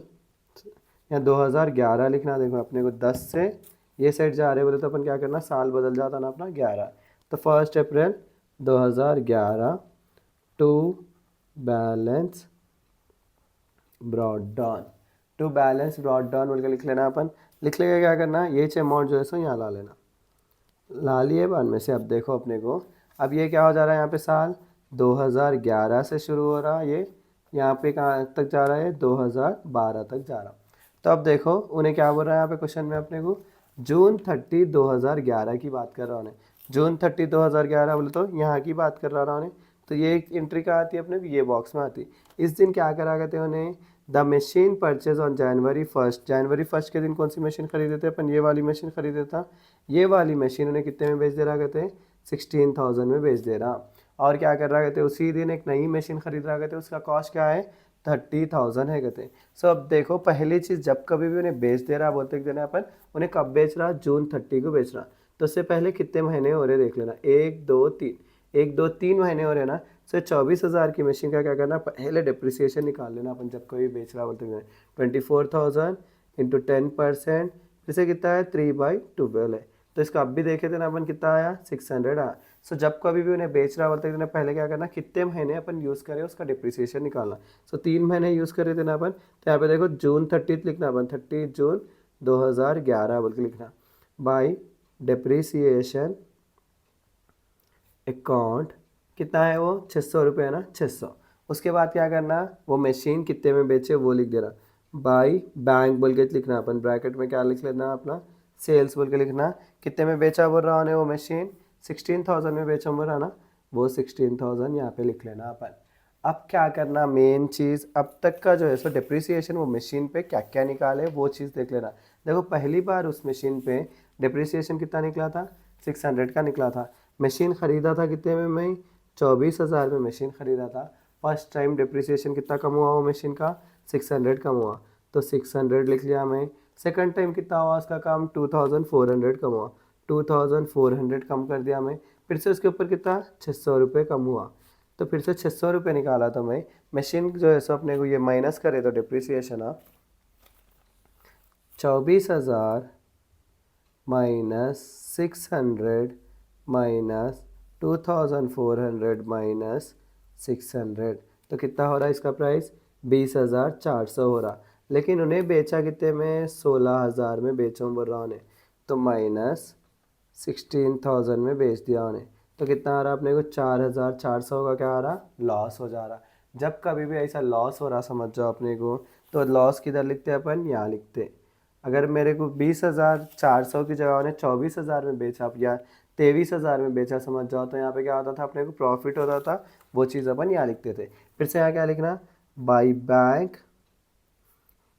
या 2011 लिखना। देखो अपने को 10 से ये साइड जा रहे बोले तो अपन क्या करना साल बदल जाता ना अपना 11, तो 1 April 2011 to balance brought down, to balance brought down बोल के लिख लेना अपन। लिख लेगा क्या करना, ये अमाउंट जो है सो यहाँ ला लेना, ला लिए बाद में से। अब देखो अपने को अब ये क्या हो जा रहा है यहाँ पे साल 2011 से शुरू हो रहा, ये यहाँ पे कहाँ तक जा रहा है 2012 तक जा रहा। तो अब देखो उन्हें क्या बोल रहा है यहाँ पे क्वेश्चन में अपने को जून 30 2011 की बात कर रहा उन्हें, जून 30 2011 बोले तो यहाँ की बात कर रहा उन्हें। तो ये एक एंट्री कहाँ आती है अपने को, ये बॉक्स में आती। इस दिन क्या करा करते उन्हें, the machine purchase on January 1, जनवरी 1 के दिन कौन सी मशीन खरीदे थे अपन, ये वाली मशीन खरीदे था। ये वाली मशीन उन्हें कितने में बेच दे रहा कहते हैं 16,000 में बेच दे रहा। और क्या कर रहा कहते उसी दिन एक नई मशीन खरीद रहा कहते, उसका कॉस्ट क्या है 30,000 है कहते। सो अब देखो पहली चीज़ जब कभी भी उन्हें बेच दे रहा बोलते देना अपन, उन्हें कब बेच रहा जून 30 को बेच रहा। तो उससे पहले कितने महीने हो रहे देख लेना, 1 2 3, 1 2 3 महीने हो रहे ना। सो 24,000 की मशीन का क्या करना, पहले डिप्रिसिएशन निकाल लेना अपन जब कोई बेच रहा बोलते हैं। 24,000 इंटू 10%, फिर से कितना है 3/12 है। तो इसका अब भी देखे थे ना अपन, कितना आया 600 आया। सो जब कभी भी उन्हें बेच रहा बोलते हैं पहले क्या करना, कितने महीने अपन यूज़ करें उसका डिप्रिसिएशन निकालना। सो 3 महीने यूज़ करे थे ना अपन, तो यहाँ पे देखो जून 30 लिखना अपन, 30 जून 2011 बोल के लिखना। बाई डिप्रिसिएशन अकाउंट कितना है वो 600 रुपये है ना, 600। उसके बाद क्या करना, वो मशीन कितने में बेचे वो लिख देना। बाई बैंक बोल के लिखना अपन, ब्रैकेट में क्या लिख लेना अपना, सेल्स बोल के लिखना। कितने में बेचा बोल रहा है वो मशीन, 16,000 में बेचा बोल रहा ना, वो 16,000 यहाँ पे लिख लेना अपन। अब क्या करना, मेन चीज़ अब तक का जो है सो डिप्रिसिएशन वो मशीन पे क्या क्या निकाले वो चीज़ देख लेना। देखो पहली बार उस मशीन पे डिप्रिसिएशन कितना निकला था, 600 का निकला था। मशीन ख़रीदा था कितने में मैं, 24,000 में मशीन ख़रीदा था। फर्स्ट टाइम डिप्रिसिएशन कितना कम हुआ वो मशीन का, 600 कम हुआ, तो 600 लिख लिया मैं। सेकंड टाइम कितना हुआ उसका काम, 2,400 कम हुआ, 2,400 कम कर दिया मैं। फिर से उसके ऊपर कितना 600 रुपये कम हुआ, तो फिर से 600 रुपये निकाला था मैं। मशीन जो है सो अपने को ये माइनस करे तो डिप्रिसिएशन आप 24,000 माइनस 600 माइनस 2,400 माइनस 600, तो कितना हो रहा है इसका प्राइस, 20,400 हो रहा। लेकिन उन्हें बेचा कितने में, 16,000 में बेचा बोल रहा उन्हें, तो माइनस 16,000 में बेच दिया उन्हें। तो कितना आ रहा अपने को, 4,400 का क्या आ रहा, लॉस हो जा रहा। जब कभी भी ऐसा लॉस हो रहा समझ जाओ अपने को, तो लॉस किधर लिखते हैं अपन, यहाँ लिखते। अगर मेरे को 20,400 की जगह उन्हें 24,000 में बेचा या 23,000 में बेचा समझ जाओ, तो यहाँ पे क्या होता था अपने को, प्रॉफिट होता था। वो चीज़ अपन यहाँ लिखते थे। फिर से यहाँ क्या लिखना, by bank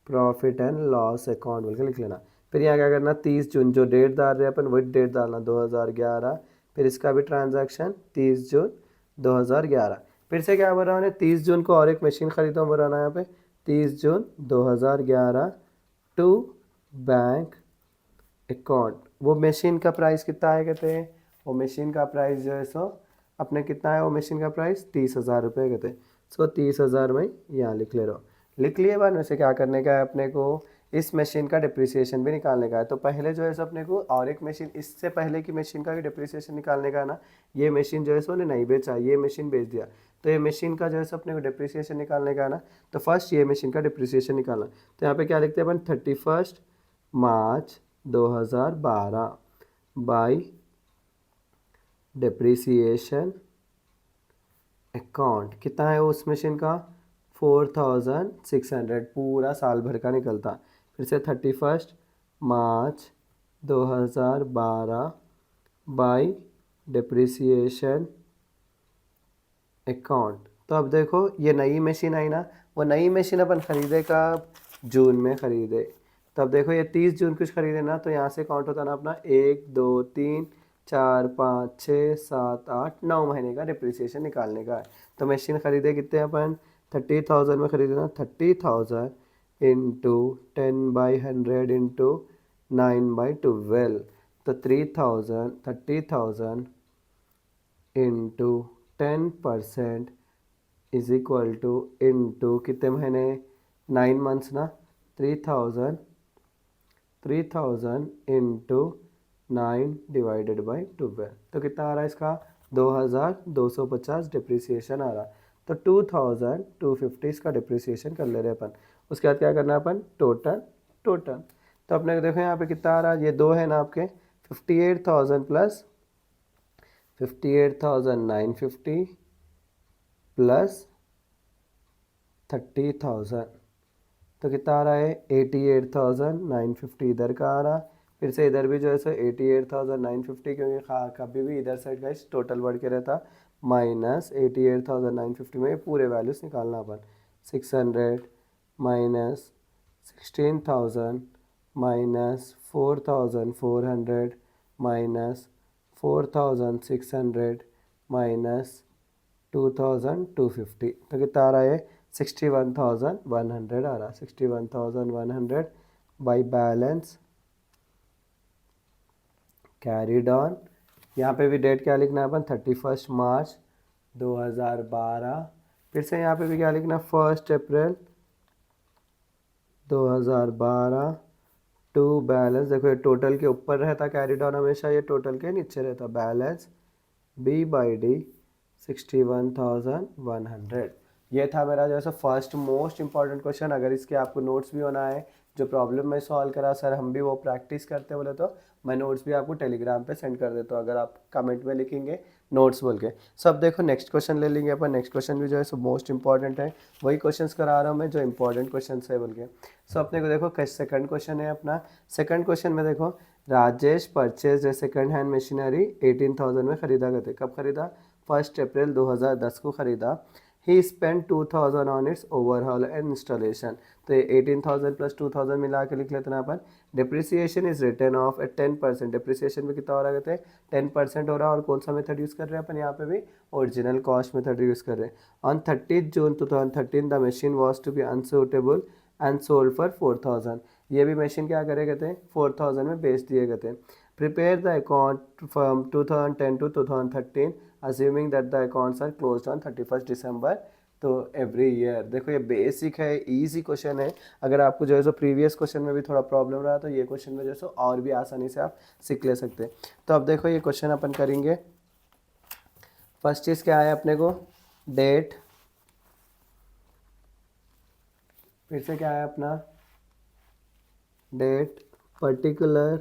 profit and loss account बोल के लिख लेना। फिर यहाँ क्या करना, 30 जून जो डेट डाल रहे हैं अपन वही डेट डालना, 2011। फिर इसका भी ट्रांजैक्शन 30 जून 2011। फिर से क्या बोल रहा है, 30 जून को और एक मशीन खरीदा बोल रहा ना यहाँ पे, 30 जून 2011 टू बैंक अकाउंट। वो मशीन का प्राइस कितना है कहते हैं, वो मशीन का प्राइस जो है सो अपने कितना है, वो मशीन का प्राइस 30,000 रुपये कहते हैं। सो 30,000 में यहाँ लिख ले रहा हूँ। लिख लिए बाद में से क्या करने का है अपने को, इस मशीन का डिप्रिसिएशन भी निकालने का है। तो पहले जो है सो अपने को और एक मशीन इससे पहले की मशीन का भी डिप्रिसिएशन निकालने का है ना। ये मशीन जो है सो नहीं बेचा, ये मशीन बेच दिया, तो ये मशीन का जो है सो अपने को डिप्रिसिएशन निकालने का है ना। तो फर्स्ट ये मशीन का डिप्रिसिएशन निकालना, तो यहाँ पे क्या लिखते हैं अपन, 31 मार्च 2012 बाई डिप्रिसिएशन अकाउंट। कितना है उस मशीन का, 4,600, पूरा साल भर का निकलता। फिर से 31 मार्च 2012 बाई डिप्रिसिएशन अकाउंट। तो अब देखो ये नई मशीन आई ना, वो नई मशीन अपन ख़रीदे का जून में ख़रीदे। तो अब देखो ये 30 जून कुछ ख़रीदे ना, तो यहाँ से काउंट होता ना अपना 1 2 3 4 5 6 7 8 9 महीने का डिप्रिसिएशन निकालने का है। तो मशीन ख़रीदे कितने अपन, 30,000 में ख़रीदे ना, 30,000 इंटू 10/100 इंटू 9/12, तो 30,000 into 10% is equal two into कितने महीने, 9 मंथ्स ना, 3,000 इंटू 9 डिवाइडेड बाई 12, तो कितना आ रहा है इसका, 2,250 डिप्रिसिएशन आ रहा। तो 2,250 इसका डिप्रिसिएशन कर ले रहे अपन। उसके बाद क्या करना है अपन, टोटल। तो अपने को देखो यहाँ पे कितना आ रहा है, ये दो है ना आपके, 58,000 प्लस 58,950 प्लस 30,000, तो कितना आ रहा है, 88,950 इधर का आ रहा। फिर से इधर भी जो है सो 88,950, क्योंकि कभी भी इधर साइड का टोटल बढ़ के रहता, माइनस 88,950 में पूरे वैल्यूज निकालना अपन। 600 माइनस 16,000 माइनस 4,400 माइनस 4,600 माइनस 2,250, तो कितना आ रहा है, 61,100 आ रहा, 61,100 बाई बैलेंस कैरीड ऑन। यहाँ पे भी डेट क्या लिखना है अपन, 31 मार्च 2012। फिर से यहाँ पे भी क्या लिखना, 1 अप्रैल 2012 टू बैलेंस। देखो ये टोटल के ऊपर रहता कैरी ऑन हमेशा, ये टोटल के नीचे रहता बैलेंस B/D 61,100। ये था मेरा जो है so first most important question. अगर इसके आपको नोट्स भी होना है, जो प्रॉब्लम मैं सॉल्व करा सर हम भी वो प्रैक्टिस करते बोले तो मैं नोट्स भी आपको टेलीग्राम पे सेंड कर देता हूँ, अगर आप कमेंट में लिखेंगे नोट्स बोल के। सब देखो नेक्स्ट क्वेश्चन ले लेंगे अपन। नेक्स्ट क्वेश्चन भी जो है सो मोस्ट इंपॉर्टेंट है, वही क्वेश्चंस करा रहा हूँ मैं जो इंपॉर्टेंट क्वेश्चन है बोल के। सो अपने को देखो सेकंड क्वेश्चन है अपना। सेकंड क्वेश्चन में देखो, Rajesh purchase a second hand machinery 18,000 में खरीदा करते। कब खरीदा, 1 अप्रैल 2010 को खरीदा। He spend 2,000 on its overhaul and installation. तो ये 18,000 प्लस 2,000 मिला के लिख लेते हैं अपन। Depreciation is written off at 10%। Depreciation में कितना हो रहा है, 10% हो रहा है। और कौन सा मेथड यूज़ कर रहे हैं अपन यहाँ पे भी, ओरिजिनल कॉस्ट मेथड यूज़ कर रहे हैं। On 30 June 2013 the machine was to be unsuitable and sold for 4,000। ये भी मशीन क्या करे गए थे, 4,000 में बेच दिए गए थे। Prepare the account from 2010 to 2013 assuming that the accounts are closed on 31 December. तो एवरी ईयर, देखो ये बेसिक है, इजी क्वेश्चन है। अगर आपको जो है सो प्रीवियस क्वेश्चन में भी थोड़ा प्रॉब्लम रहा तो ये क्वेश्चन में जो है सो और भी आसानी से आप सीख ले सकते हैं। तो अब देखो ये क्वेश्चन अपन करेंगे। फर्स्ट चीज़ क्या है अपने को, डेट। फिर से क्या है अपना, डेट, पर्टिकुलर।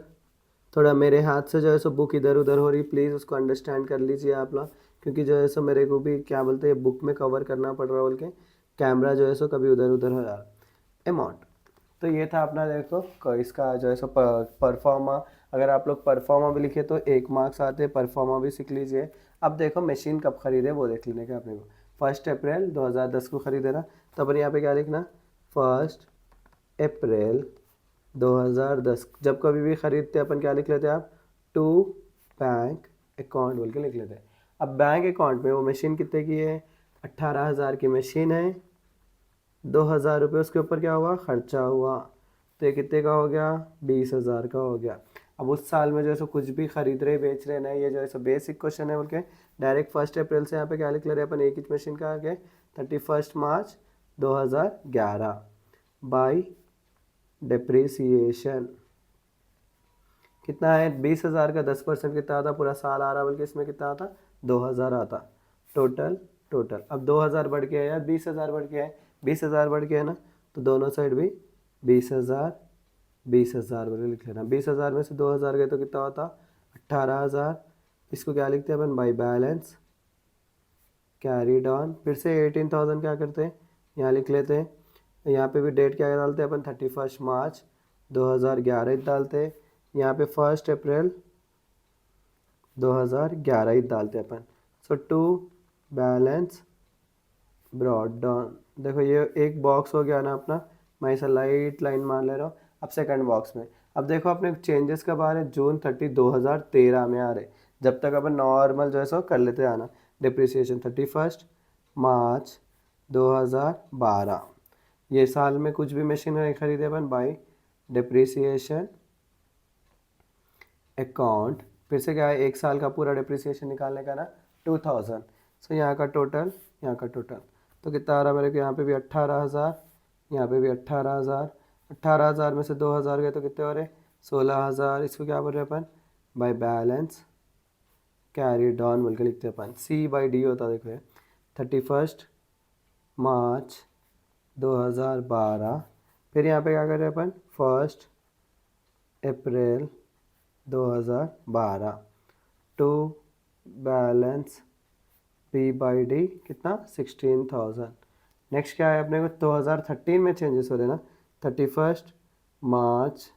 थोड़ा मेरे हाथ से जो है सो बुक इधर उधर हो रही, प्लीज़ उसको अंडरस्टैंड कर लीजिए आप लोग, क्योंकि जो है सो मेरे को भी क्या बोलते हैं बुक में कवर करना पड़ रहा है बोल के कैमरा जो है सो कभी उधर उधर हो रहा है। अमाउंट, तो ये था अपना देखो इसका जो है सो परफॉर्मा। अगर आप लोग परफॉर्मा भी लिखे तो 1 मार्क्स आते, परफॉर्मा भी सीख लीजिए। अब देखो मशीन कब खरीदे वो देख लेने का अपने को। 1 अप्रैल 2010 को खरीदे ना, तो अपन यहाँ पे क्या लिखना, 1 अप्रैल 2010। जब कभी भी खरीदते अपन क्या लिख लेते हैं आप, टू बैंक अकाउंट बोल के लिख लेते हैं। अब बैंक अकाउंट में वो मशीन कितने की है, 18,000 की मशीन है। 2,000 रुपये उसके ऊपर क्या हुआ, खर्चा हुआ। तो ये कितने का हो गया, 20,000 का हो गया। अब उस साल में जो है सो कुछ भी खरीद रहे बेच रहे नहीं, ये जो है सो बेसिक क्वेश्चन है बोल के डायरेक्ट 1 अप्रैल से यहाँ पे क्या लिख ले रहे हैं अपन, एक ही मशीन का आगे 31 मार्च 2011 बाई डिप्रिसिएशन। कितना है, 20,000 का 10% कितना आता, पूरा साल आ रहा बल्कि इसमें कितना आता, 2,000 आता टोटल। टोटल अब 2,000 बढ़ के है या 20,000 बढ़ के है, 20,000 बढ़ के है ना, तो दोनों साइड भी 20,000 20,000 बोले लिख लेना। 20,000 में से 2,000 गए तो कितना होता, 18,000। इसको क्या लिखते हैं अपन, बाई बैलेंस कैरीड ऑन। फिर से 18,000 क्या करते हैं, यहाँ लिख लेते हैं। यहाँ पे भी डेट क्या डालते हैं अपन, 31 मार्च 2011 ही डालते हैं। यहाँ पे 1 अप्रैल 2011 ही डालते हैं अपन। सो टू बैलेंस ब्रॉड डाउन। देखो ये एक बॉक्स हो गया ना अपना, मैं इसे लाइट लाइन मान ले रहा हूँ। अब सेकंड बॉक्स में, अब देखो अपने चेंजेस कब आ रहे, जून 30 2013 में आ रहे। जब तक अपन नॉर्मल जो है सो कर लेते आना। डिप्रिसिएशन 31 मार्च 2012। ये साल में कुछ भी मशीन नहीं खरीदे अपन, बाई डिप्रिसिएशन अकाउंट। फिर से क्या है, एक साल का पूरा डिप्रिसिएशन निकालने का ना, 2,000। सो यहाँ का टोटल, यहाँ का टोटल तो कितना आ रहा है मेरे को, यहाँ पे भी 18,000, यहाँ पे भी 18,000। 18,000 में से 2,000 गए तो कितने हो रहे, 16,000। इसको क्या बोल रहे हैं अपन, बाई बैलेंस कैरी ऑन बोल के लिखते हैं अपन, C/D होता देखो ये 31 मार्च 2012। फिर यहाँ पे क्या कर रहे हैं अपन, 1 अप्रैल 2012 टू बैलेंस P/D कितना, 16,000। नेक्स्ट क्या है अपने को, 2013 में चेंजेस हो रहे ना, 31 मार्च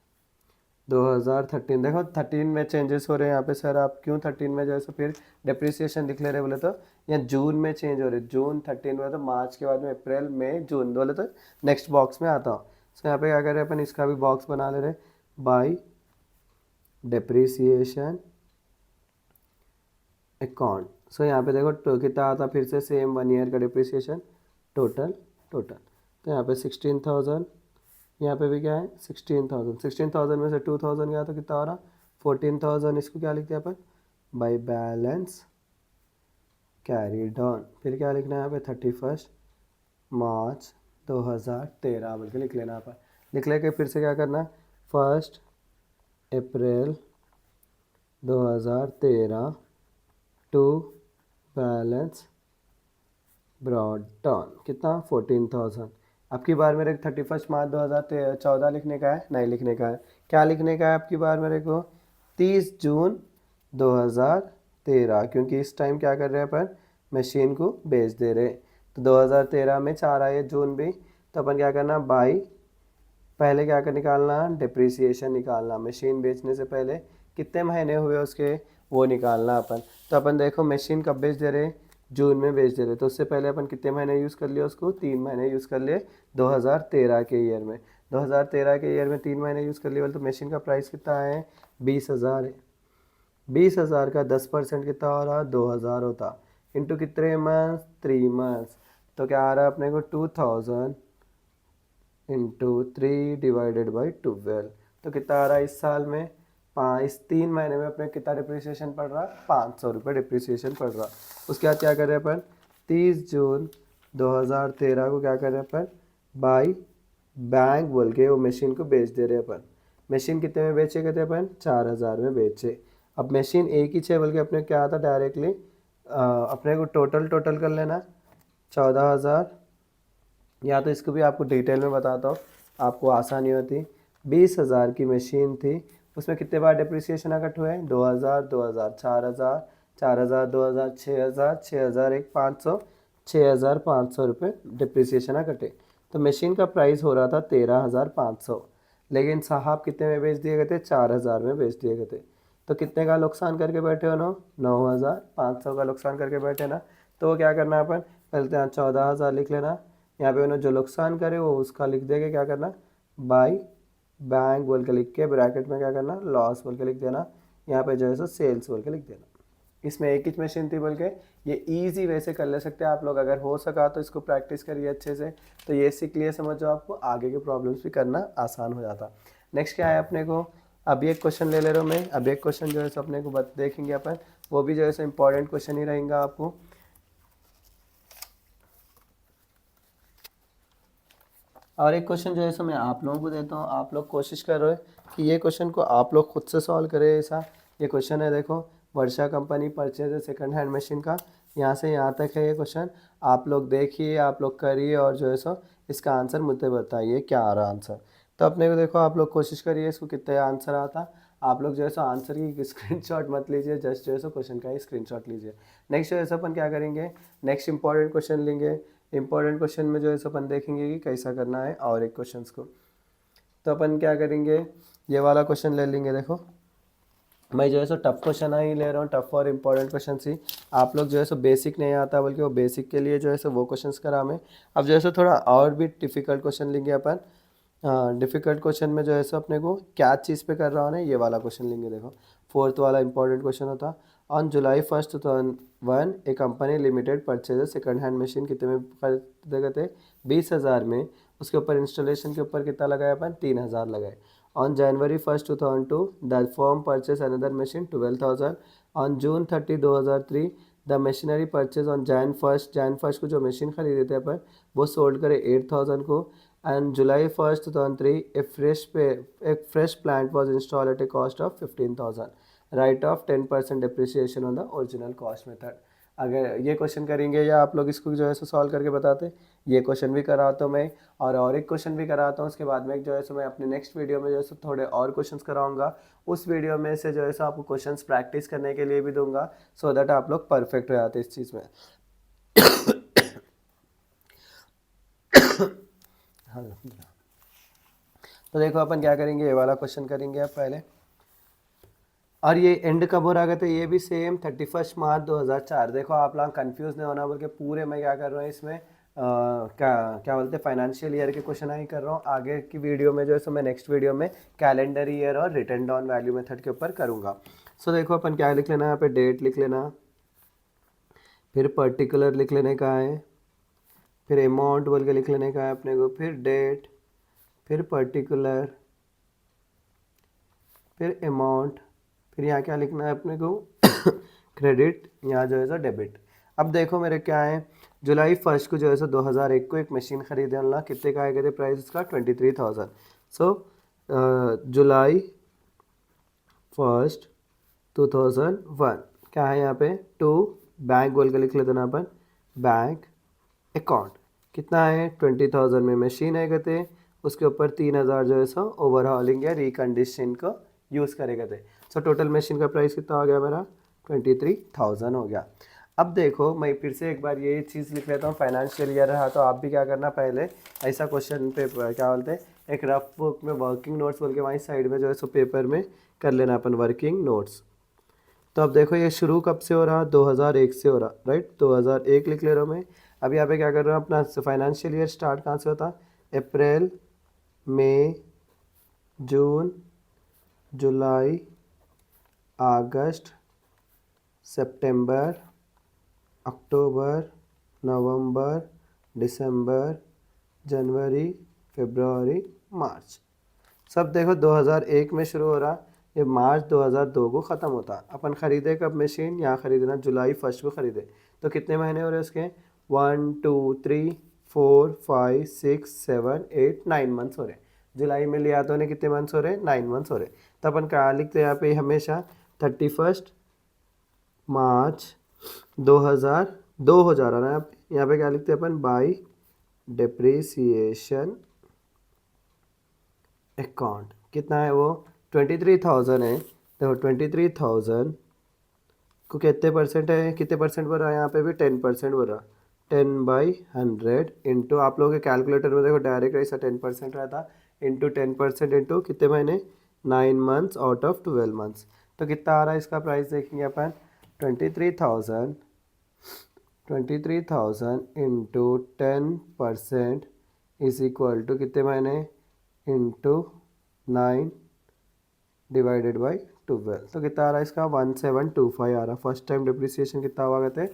2013। देखो 13 में चेंजेस हो रहे हैं यहाँ पे सर, आप क्यों 13 में जो है सो फिर डिप्रिसिएशन लिख ले रहे बोले तो, यहाँ जून में चेंज हो रहे, जून 13 बोले तो मार्च के बाद में अप्रैल मई जून बोले तो नेक्स्ट बॉक्स में आता हूँ। सो यहाँ पे क्या कर रहे हैं अपन, इसका भी बॉक्स बना ले रहे, बाई डिप्रिसिएशन अकाउंट। सो यहाँ पे देखो कितना आता, फिर से सेम 1 ईयर का डिप्रिसिएशन टोटल। तो यहाँ पे 16,000, यहाँ पे भी क्या है 16,000। 16,000 में से 2,000 गया तो कितना हो रहा, 14,000। इसको क्या लिखते हैं अपन, बाई बैलेंस कैरीड ऑन। फिर क्या लिखना है यहाँ पे 31 मार्च 2013 बोल के लिख लेना यहाँ पर। लिख लेके फिर से क्या करना, 1 अप्रैल 2013 टू बैलेंस ब्रॉड डाउन कितना 14,000। आपकी बार मेरे 31 मार्च 2014 लिखने का है, नहीं लिखने का है, क्या लिखने का है आपकी बार मेरे को 30 जून 2013, क्योंकि इस टाइम क्या कर रहे हैं अपन, मशीन को बेच दे रहे। तो 2013 में 4 आए जून भी, तो अपन क्या करना बाई, पहले क्या कर निकालना, डिप्रिसिएशन निकालना, मशीन बेचने से पहले कितने महीने हुए उसके वो निकालना अपन। तो अपन देखो मशीन कब बेच दे रहे, जून में बेच दे रहे, तो उससे पहले अपन कितने महीने यूज़ कर लिए उसको, 3 महीने यूज़ कर लिए 2013 के ईयर में। 2013 के ईयर में 3 महीने यूज़ कर लिए, तो मशीन का प्राइस कितना है, 20,000 है। 20,000 का 10% कितना हो रहा, 2,000 होता, इंटू कितने मंथ्स, 3 मंथ्स। तो क्या आ रहा है अपने को 2,000 इंटू 3/12। तो कितना आ रहा है इस साल में, इस 3 महीने में अपने कितना डिप्रिसिएशन पड़ रहा, 500 रुपये डिप्रिसिएशन पड़ रहा। उसके बाद क्या करें अपन, 30 जून 2013 को क्या करें अपन, बाई बैंक बोल के वो मशीन को बेच दे रहे अपन। मशीन कितने में बेचे गए थे अपन, 4,000 में बेचे। अब मशीन एक ही 6 बोल के अपने क्या आता डायरेक्टली, अपने को टोटल कर लेना 14,000, या तो इसको भी आपको डिटेल में बताता हूँ, आपको आसानी होती। 20,000 की मशीन थी, उसमें कितने बार डिप्रिसिएशन इकट्ठ हुए, 2,000, 2,000, 4,000, 4,000, 2,000, 6,000, 6,000, 500, 6,500 रुपये डिप्रिसिएशन इकट्ठे। तो मशीन का प्राइस हो रहा था 13,500, लेकिन साहब कितने में बेच दिए गए थे, 4,000 में बेच दिए गए थे। तो कितने का नुकसान करके बैठे हो ना, 9,500 का नुकसान करके बैठे ना। तो वो क्या करना अपन, पहले तो यहाँ 14,000 लिख लेना, यहाँ पे उन्होंने जो नुकसान करे वो उसका लिख देंगे, क्या करना बाई बैंक बोल के लिख के ब्रैकेट में क्या करना लॉस बोल के लिख देना, यहाँ पे जो है सो सेल्स बोल के लिख देना। इसमें एक ही मशीन थी बोल के ये इजी वैसे कर ले सकते हैं आप लोग, अगर हो सका तो इसको प्रैक्टिस करिए अच्छे से, तो ये सीख लिए समझो, आपको आगे के प्रॉब्लम्स भी करना आसान हो जाता। नेक्स्ट क्या है अपने को, अभी एक क्वेश्चन ले ले रहा हूँ मैं, अभी एक क्वेश्चन जो है सो अपने को देखेंगे अपन, वो भी जो है सो इम्पोर्टेंट क्वेश्चन ही रहेगा आपको। और एक क्वेश्चन जो है सो मैं आप लोगों को देता हूँ, आप लोग कोशिश कर रहे हो कि ये क्वेश्चन को आप लोग खुद से सॉल्व करें। ऐसा ये क्वेश्चन है, देखो Varsha company purchase second hand machine का, यहाँ से यहाँ तक है ये क्वेश्चन। आप लोग देखिए, आप लोग करिए, और जो है सो इसका आंसर मुझे बताइए क्या आ रहा आंसर। तो अपने को देखो, आप लोग कोशिश करिए इसको कितना आंसर आता। आप लोग जो है सो आंसर की स्क्रीनशॉट मत लीजिए, जस्ट जो है सो क्वेश्चन का ही स्क्रीनशॉट लीजिए। नेक्स्ट जो है सो अपन क्या करेंगे, नेक्स्ट इंपॉर्टेंट क्वेश्चन लेंगे। इंपॉर्टेंट क्वेश्चन में जो है सो अपन देखेंगे कि कैसा करना है और एक क्वेश्चन को। तो अपन क्या करेंगे, ये वाला क्वेश्चन ले लेंगे। देखो मैं जो है सो टफ क्वेश्चन ही ले रहा हूँ, टफ और इम्पोर्टेंट क्वेश्चन ही। आप लोग जो है सो बेसिक नहीं आता बल्कि वो बेसिक के लिए जो है सो वो क्वेश्चंस करा मैं। अब जो है सो थोड़ा और भी डिफ़िकल्ट क्वेश्चन लेंगे अपन। डिफ़िकल्ट क्वेश्चन में जो है सो अपने को क्या चीज़ पे कर रहा हूँ ना, ये वाला क्वेश्चन लेंगे। देखो फोर्थ वाला इंपॉर्टेंट क्वेश्चन होता, on July 1, 2001 A company limited purchase second hand machine कितने में खरीदे गए थे, 20,000 में। उसके ऊपर इंस्टॉलेशन के ऊपर कितना लगाया अपन, 3,000 लगाए। On January 1st, 2002, the firm purchased another machine 12,000. On June 30, 2003, the machinery purchased on Jan 1st को जो मशीन खरीदे थे अपन वो सोल्ड करे 8,000 को। एंड जुलाई 1st 2003 एक fresh plant was install at a cost of 15,000। Write off 10% depreciation on the original cost method. अगर ये क्वेश्चन करेंगे या आप लोग इसको जो है सो सॉल्व करके बताते, ये क्वेश्चन भी कराता हूँ मैं, और एक क्वेश्चन भी कराता हूँ। उसके बाद में जो है सो मैं अपने नेक्स्ट वीडियो में जो है सो थोड़े और क्वेश्चंस कराऊंगा। उस वीडियो में से जो है सो आपको क्वेश्चंस प्रैक्टिस करने के लिए भी दूंगा, सो दैट आप लोग परफेक्ट हो जाते इस चीज़ में। हाँ, तो देखो अपन क्या करेंगे, ये वाला क्वेश्चन करेंगे अब पहले। और ये एंड कब हो रहा है, तो ये भी सेम 31 मार्च 2004। देखो आप लोग कंफ्यूज नहीं होना बोल के पूरे मैं क्या कर रहा हूँ इसमें क्या क्या बोलते हैं फाइनेंशियल ईयर के क्वेश्चन ही कर रहा हूँ। आगे की वीडियो में जो है सो मैं नेक्स्ट वीडियो में कैलेंडर ईयर और रिटर्न डाउन वैल्यू मेथड के ऊपर करूँगा। सो देखो अपन क्या लिख लेना, यहाँ पे डेट लिख लेना, फिर पर्टिकुलर लिख लेने का है, फिर अमाउंट बोल के लिख लेने का है अपने को, फिर डेट, फिर पर्टिकुलर, फिर अमाउंट, फिर यहाँ क्या लिखना है अपने को क्रेडिट, यहाँ जो है सो डेबिट। अब देखो मेरे क्या है, जुलाई 1 को जो है सो 2001 को एक मशीन खरीदे हमने, कितने का आएगा थे प्राइस इसका 23,000। सो जुलाई 1 2001 क्या है यहाँ पे टू बैंक बोल के लिख लेते ना अपन, बैंक अकाउंट कितना है 20,000 में मशीन आएगा थे, उसके ऊपर 3,000 जो है सो ओवरहॉलिंग या रिकंडीशन को यूज़ करेगा थे। सो टोटल मशीन का प्राइस कितना हो गया मेरा 23,000 हो गया। अब देखो मैं फिर से एक बार ये चीज़ लिख लेता हूँ, फाइनेंशियल ईयर रहा तो आप भी क्या करना, पहले ऐसा क्वेश्चन पेपर क्या बोलते हैं, एक रफ बुक में वर्किंग नोट्स बोल के वहीं साइड में जो है सो पेपर में कर लेना अपन वर्किंग नोट्स। तो अब देखो ये शुरू कब से हो रहा, 2001 से हो रहा, राइट 2001 लिख ले रहा हूँ मैं। अब यहाँ पे क्या कर रहा हूँ, अपना फाइनेंशियल ईयर स्टार्ट कहाँ से होता, अप्रैल मई जून जुलाई अगस्त सितंबर अक्टूबर नवंबर दिसंबर जनवरी फरवरी मार्च। सब देखो 2001 में शुरू हो रहा, ये मार्च 2002 को ख़त्म होता। अपन ख़रीदे कब मशीन, यहाँ ख़रीदना जुलाई 1 को ख़रीदे, तो कितने महीने हो रहे उसके 1 2 3 4 5 6 7 8 9 मंथ्स हो रहे। जुलाई में लिया तो कितने मंथ्स हो रहे, 9 मंथ्स हो रहे। तो अपन क्या लिखते हैं यहाँ पे हमेशा 31 मार्च 2002 हो जा रहा ना, यहाँ पे क्या लिखते हैं अपन, बाई डिप्रिसिएशन अकाउंट कितना है वो 23,000 है। देखो 23,000 को कितने परसेंट है, कितने परसेंट भर रहा है, यहाँ पे भी 10% भर रहा, 10/100 इंटू, आप लोगों के कैलकुलेटर में देखो डायरेक्ट ऐसा 10% रहता, इंटू 10% इंटू कितने महीने 9 मंथ्स आउट ऑफ 12 मंथ्स। तो कितना आ रहा है इसका प्राइस देखेंगे अपन, 23,000 इंटू 10% इज इक्वल टू कितने महीने इंटू 9 डिवाइडेड बाई 12। तो कितना आ रहा है इसका 1725 आ रहा। फर्स्ट टाइम डिप्रिसिएशन कितना हुआ कहते हैं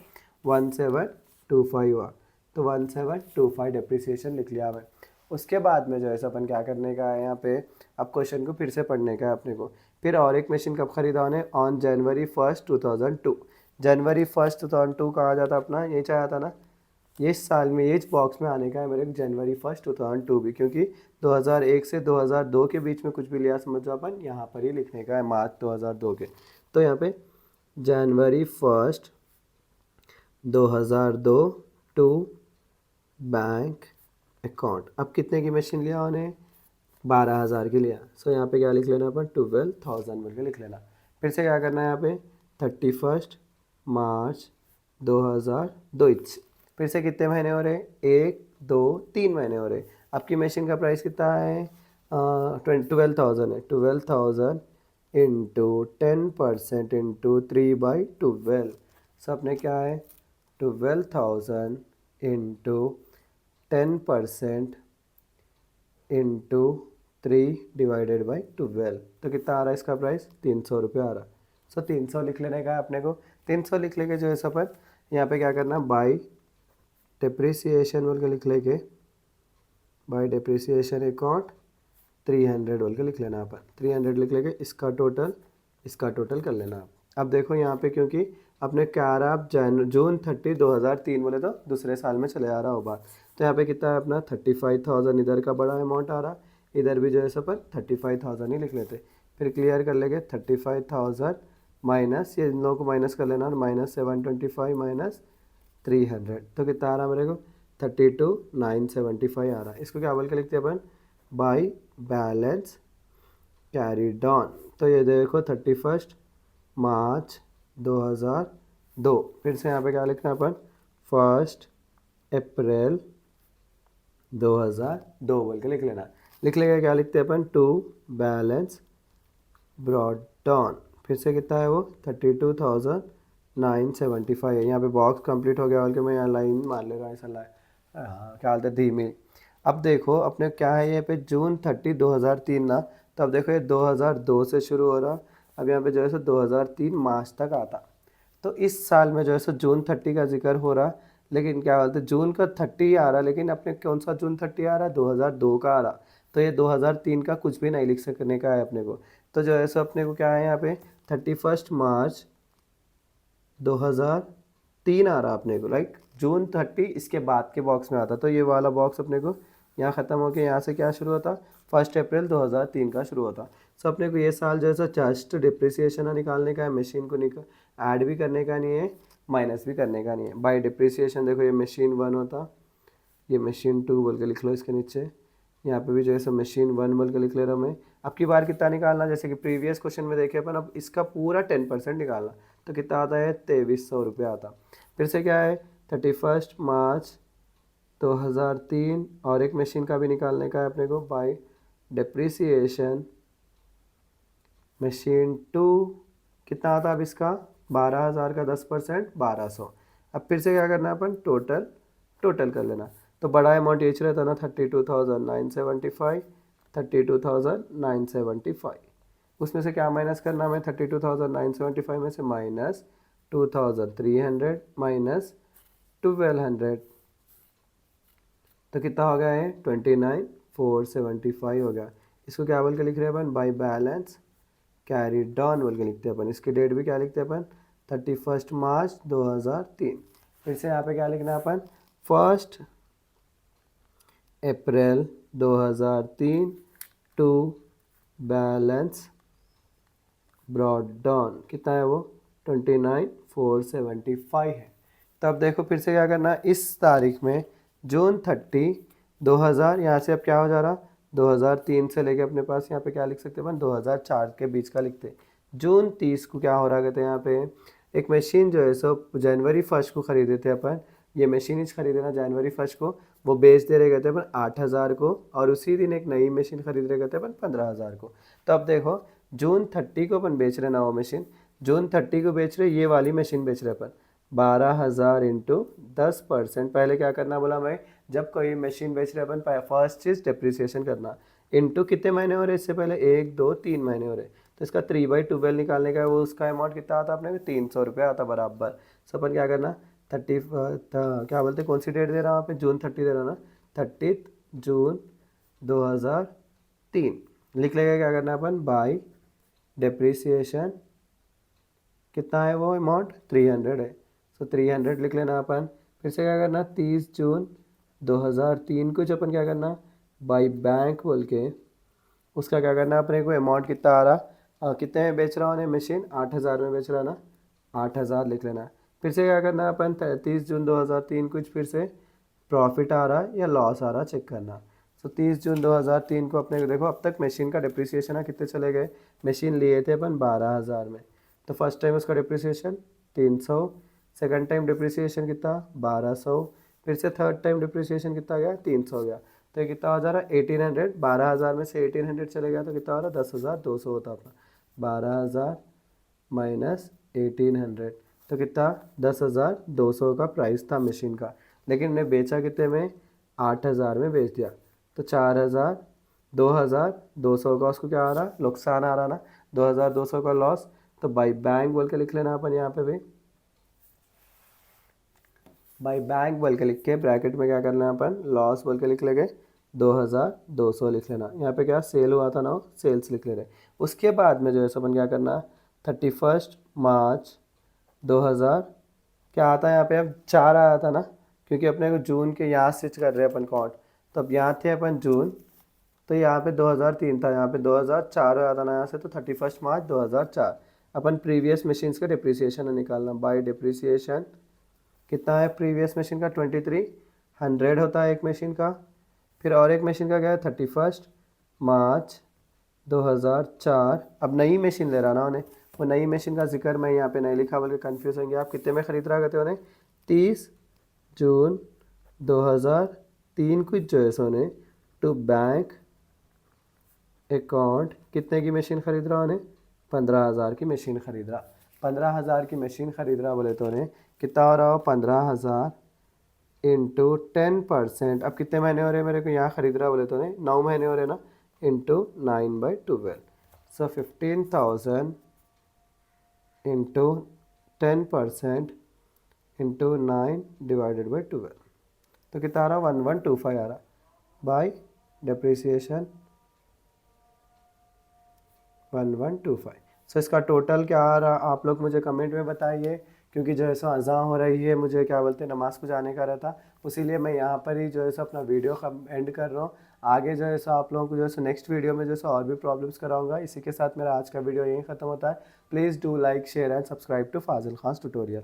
1725 हुआ, तो 1725 डिप्रिसिएशन लिख लिया हमें। उसके बाद में जो है अपन क्या करने का है यहाँ पे, अब क्वेश्चन को फिर से पढ़ने का है अपने को। फिर और एक मशीन कब खरीदा उन्हें, ऑन जनवरी 1 2002। जनवरी 1 2002 कहाँ जाता अपना, ये चाहा था ना, ये साल में ये बॉक्स में आने का है मेरे जनवरी 1 2002 भी, क्योंकि 2001 से 2002 के बीच में कुछ भी लिया समझो अपन यहाँ पर ही लिखने का है मार्च 2002 के। तो यहाँ पे जनवरी 1 2002 टू बैंक अकाउंट। अब कितने की मशीन लिया उन्हें, 12,000 की लिया। सो यहाँ पे क्या लिख लेना अपन 12,000 बोल के लिख लेना। फिर से क्या करना है यहाँ पे 31 मार्च 2002। फिर से कितने महीने हो रहे, 1 2 3 महीने हो रहे। आपकी मशीन का प्राइस कितना है 12,000 है, 12,000 इंटू 10% इंटू 3/12। सो अपने क्या है 12,000 इंटू 10% इंटू 3/12। तो कितना आ रहा है इसका प्राइस 300 रुपये आ रहा। सो 300 लिख लेने का है अपने को। 300 लिख लेके जो है सब यहाँ पे क्या करना, बाई डिप्रिसिएशन बोल के लिख लेके, बाई डिप्रिसिएशन अकाउंट 300 बोल के लिख लेना अपन। 300 लिख लेके इसका टोटल कर लेना आप। अब देखो यहाँ पे क्योंकि अपने क्या रहा, आप जून 30 2003 बोले तो दूसरे साल में चले आ रहा हो बात। तो यहाँ पे कितना है अपना 35,000, इधर का बड़ा अमाउंट आ रहा, इधर भी जो है सब 35,000 ही लिख लेते। फिर क्लियर कर लेंगे 35,000 माइनस, ये इन लोगों को माइनस कर लेना, -725 माइनस 300। तो कितना आ रहा मेरे को 32,975 आ रहा। इसको क्या बोल के लिखते हैं अपन, बाई बैलेंस कैरीड ऑन। तो ये देखो 31 मार्च 2002। फिर से यहाँ पे क्या लिखना है अपन 1 अप्रैल 2002 बोल के लिख लेना। लिख लेगा क्या लिखते हैं अपन, टू बैलेंस ब्रॉड डाउन। फिर से कितना है वो 32,975 है। यहाँ पे बॉक्स कंप्लीट हो गया बोल के मैं यहाँ लाइन मार ले रहा हूँ ऐसा क्या बोलते हैं धीमी। अब देखो अपने क्या है यहाँ पे जून 30 2003 ना, तो अब देखो ये 2002 से शुरू हो रहा, अब यहाँ पे जो है सो 2003 मार्च तक आता। तो इस साल में जो है सो जून 30 का जिक्र हो रहा, लेकिन क्या बोलते हैं जून का 30 आ रहा, लेकिन अपने कौन सा जून 30 आ रहा, 2002 का आ रहा। तो ये 2003 का कुछ भी नहीं लिख सकने का है अपने को। तो जो है सो अपने को क्या है यहाँ पे 31 मार्च 2002 3 आ रहा अपने को, लाइक जून 30 इसके बाद के बॉक्स में आता, तो ये वाला बॉक्स अपने को यहाँ ख़त्म हो गया, यहाँ से क्या शुरू होता 1 अप्रैल 2003 का शुरू होता। सो अपने को ये साल जो है सो जस्ट डिप्रिसिएशन निकालने का है, मशीन को ऐड भी करने का नहीं है, माइनस भी करने का नहीं है। बाय डिप्रिसिएशन देखो ये मशीन 1 होता, ये मशीन 2 बोल के लिख लो इसके नीचे, यहाँ पे भी जो है सो मशीन 1 बोल के लिख ले रहा हूँ मैं। अब की बार कितना निकालना, जैसे कि प्रीवियस क्वेश्चन में देखे अपन, अब इसका पूरा 10% निकालना, तो कितना आता है 2300 रुपये आता। फिर से क्या है 31 मार्च 2003, और एक मशीन का भी निकालने का है अपने को, बाय डिप्रिसिएशन मशीन 2 कितना आता अब इसका 12,000 का 10% 1200। अब फिर से क्या करना है अपन, टोटल कर लेना। तो बड़ा अमाउंट ये रहता ना 32,975, 32,975, उसमें से क्या माइनस करना हमें, 32,975 में से माइनस 2,300 माइनस 1,200, तो कितना हो गया है 29,475 हो गया। इसको क्या बोल के लिख रहे हैं अपन, बाय बैलेंस कैरी डाउन बोल के लिखते हैं अपन। इसकी डेट भी क्या लिखते हैं अपन, 31 मार्च 2003। फिर से यहाँ पे क्या लिखना है अपन, 1 अप्रैल 2003 टू बैलेंस ब्रॉड डाउन, कितना है वो 29,475 है। तब देखो फिर से क्या करना है, इस तारीख में जून 30 2000, यहाँ से अब क्या हो जा रहा 2003 से लेके अपने पास यहाँ पे क्या लिख सकते हैं अपन 2004 के बीच का लिखते हैं। जून 30 को क्या हो रहा कहते हैं यहाँ पे, एक मशीन जो है सो जनवरी 1 को ख़रीदे थे अपन, ये मशीन ही खरीदे ना जनवरी 1 को, वो बेच दे रहे कहते हैं अपन 8,000 को, और उसी दिन एक नई मशीन खरीद रहे कहते हैं अपन 15,000 को। तो अब देखो जून 30 को अपन बेच रहे ना वो मशीन, जून 30 को बेच रहे, ये वाली मशीन बेच रहे अपन 12,000 इंटू 10%। पहले क्या करना बोला मैं, जब कोई मशीन बेच रहे अपन फर्स्ट चीज़ डिप्रिसिएशन करना, इंटू कितने महीने हो रहे इससे पहले 1 2 3 महीने हो रहे, तो इसका 3/12 निकालने का है, वो उसका अमाउंट कितना आता अपने को 300 रुपये आता बराबर। सो अपन क्या करना 30 क्या बोलते कौन सी डेट दे रहा हूँ यहाँ पे, जून 30 दे रहा ना, 30 जून 2003 लिख लेगा। क्या करना अपन, बाय डिप्रिसिएशन कितना है वो अमाउंट 300 है, सो 300 लिख लेना अपन। फिर से क्या करना 30 जून 2003 को जो अपन क्या करना बाय बैंक बोल के, उसका क्या करना अपने को अमाउंट कितना आ रहा, कितने में बेच रहा हूँ मशीन 8,000 में बेच रहा ना, 8,000 लिख लेना। फिर से क्या करना अपन 30 जून 2003 कुछ फिर से प्रॉफिट आ रहा है या लॉस आ रहा है चेक करना। सो 30 जून 2003 को अपने को देखो अब तक मशीन का डिप्रिसिएशन है कितने चले गए, मशीन लिए थे अपन 12,000 में, तो फर्स्ट टाइम उसका डिप्रिसिएशन 300, सेकंड टाइम डिप्रिसिएशन कितना 1200, फिर से थर्ड टाइम डिप्रिसिएशन कितना गया 300 गया, तो ये कितना हो जा रहा है 1800, 12,000 में से 1800 चले गया तो कितना हो रहा है 10,200 होता अपना, 12,000 माइनस 1800, तो कितना 10,200 का प्राइस था मशीन का, लेकिन हमने बेचा कितने में 8,000 में बेच दिया, तो 4,000 2,200 का उसको क्या आ रहा नुकसान आ रहा ना, 2,200 का लॉस। तो बाई बैंक बोल के लिख लेना अपन यहाँ पे भी, बाई बैंक बोल के लिख के ब्रैकेट में क्या करना है अपन लॉस बोल के लिख लेंगे 2,200 लिख लेना। यहाँ पे क्या सेल हुआ था ना, सेल्स लिख ले रहे। उसके बाद में जो है अपन क्या करना 31 मार्च 2000 क्या आता है यहाँ पे, अब 4 आया था ना, क्योंकि अपने को जून के यहाँ स्विच कर रहे हैं अपन काउंट, तो अब यहाँ थे अपन जून, तो यहाँ पे 2003 था, यहाँ पे 2004 आया था ना यहाँ से, तो 31 मार्च 2004 अपन प्रीवियस मशीन्स का डिप्रिसिएशन निकालना। बाय डिप्रिसिएशन कितना है प्रीवियस मशीन का 2300 होता है एक मशीन का, फिर और एक मशीन का क्या है 31 मार्च 2004। अब नई मशीन ले रहा ना उन्हें, वो नई मशीन का जिक्र मैं यहाँ पे नहीं लिखा बल्कि कन्फ्यूज होंगे आप, कितने में ख़रीद रहा कहते उन्हें 30 जून 2003 को जो है सो उन्हें टू बैंक अकाउंट कितने की मशीन खरीद रहा उन्हें 15,000 की मशीन खरीद रहा, 15,000 की मशीन खरीद रहा बोले तो उन्हें कितना हो रहा हो 15,000 इंटू 10%। अब कितने महीने हो रहे हैं मेरे को यहाँ खरीद रहा बोले तो उन्हें 9 महीने हो रहे ना, इंटू 9/12, सो 15,000 इंटू 10% इंटू 9/12, तो कितना आ रहा 1125 आ रहा बाय डिप्रिसिएशन 1125। सो इसका टोटल क्या आ रहा आप लोग मुझे कमेंट में बताइए, क्योंकि जो है सो अज़ान हो रही है, मुझे क्या बोलते हैं नमाज़ को जाने का रहता, इसीलिए मैं यहाँ पर ही जो है सो अपना वीडियो का एंड कर रहा हूँ। आगे जो है सो आप लोगों को जो है सो नेक्स्ट वीडियो में जो है सो और भी प्रॉब्लम्स कराऊंगा। इसी के साथ मेरा आज का वीडियो यहीं ख़त्म होता है। Please do like share and subscribe to Fazil Khan tutorial.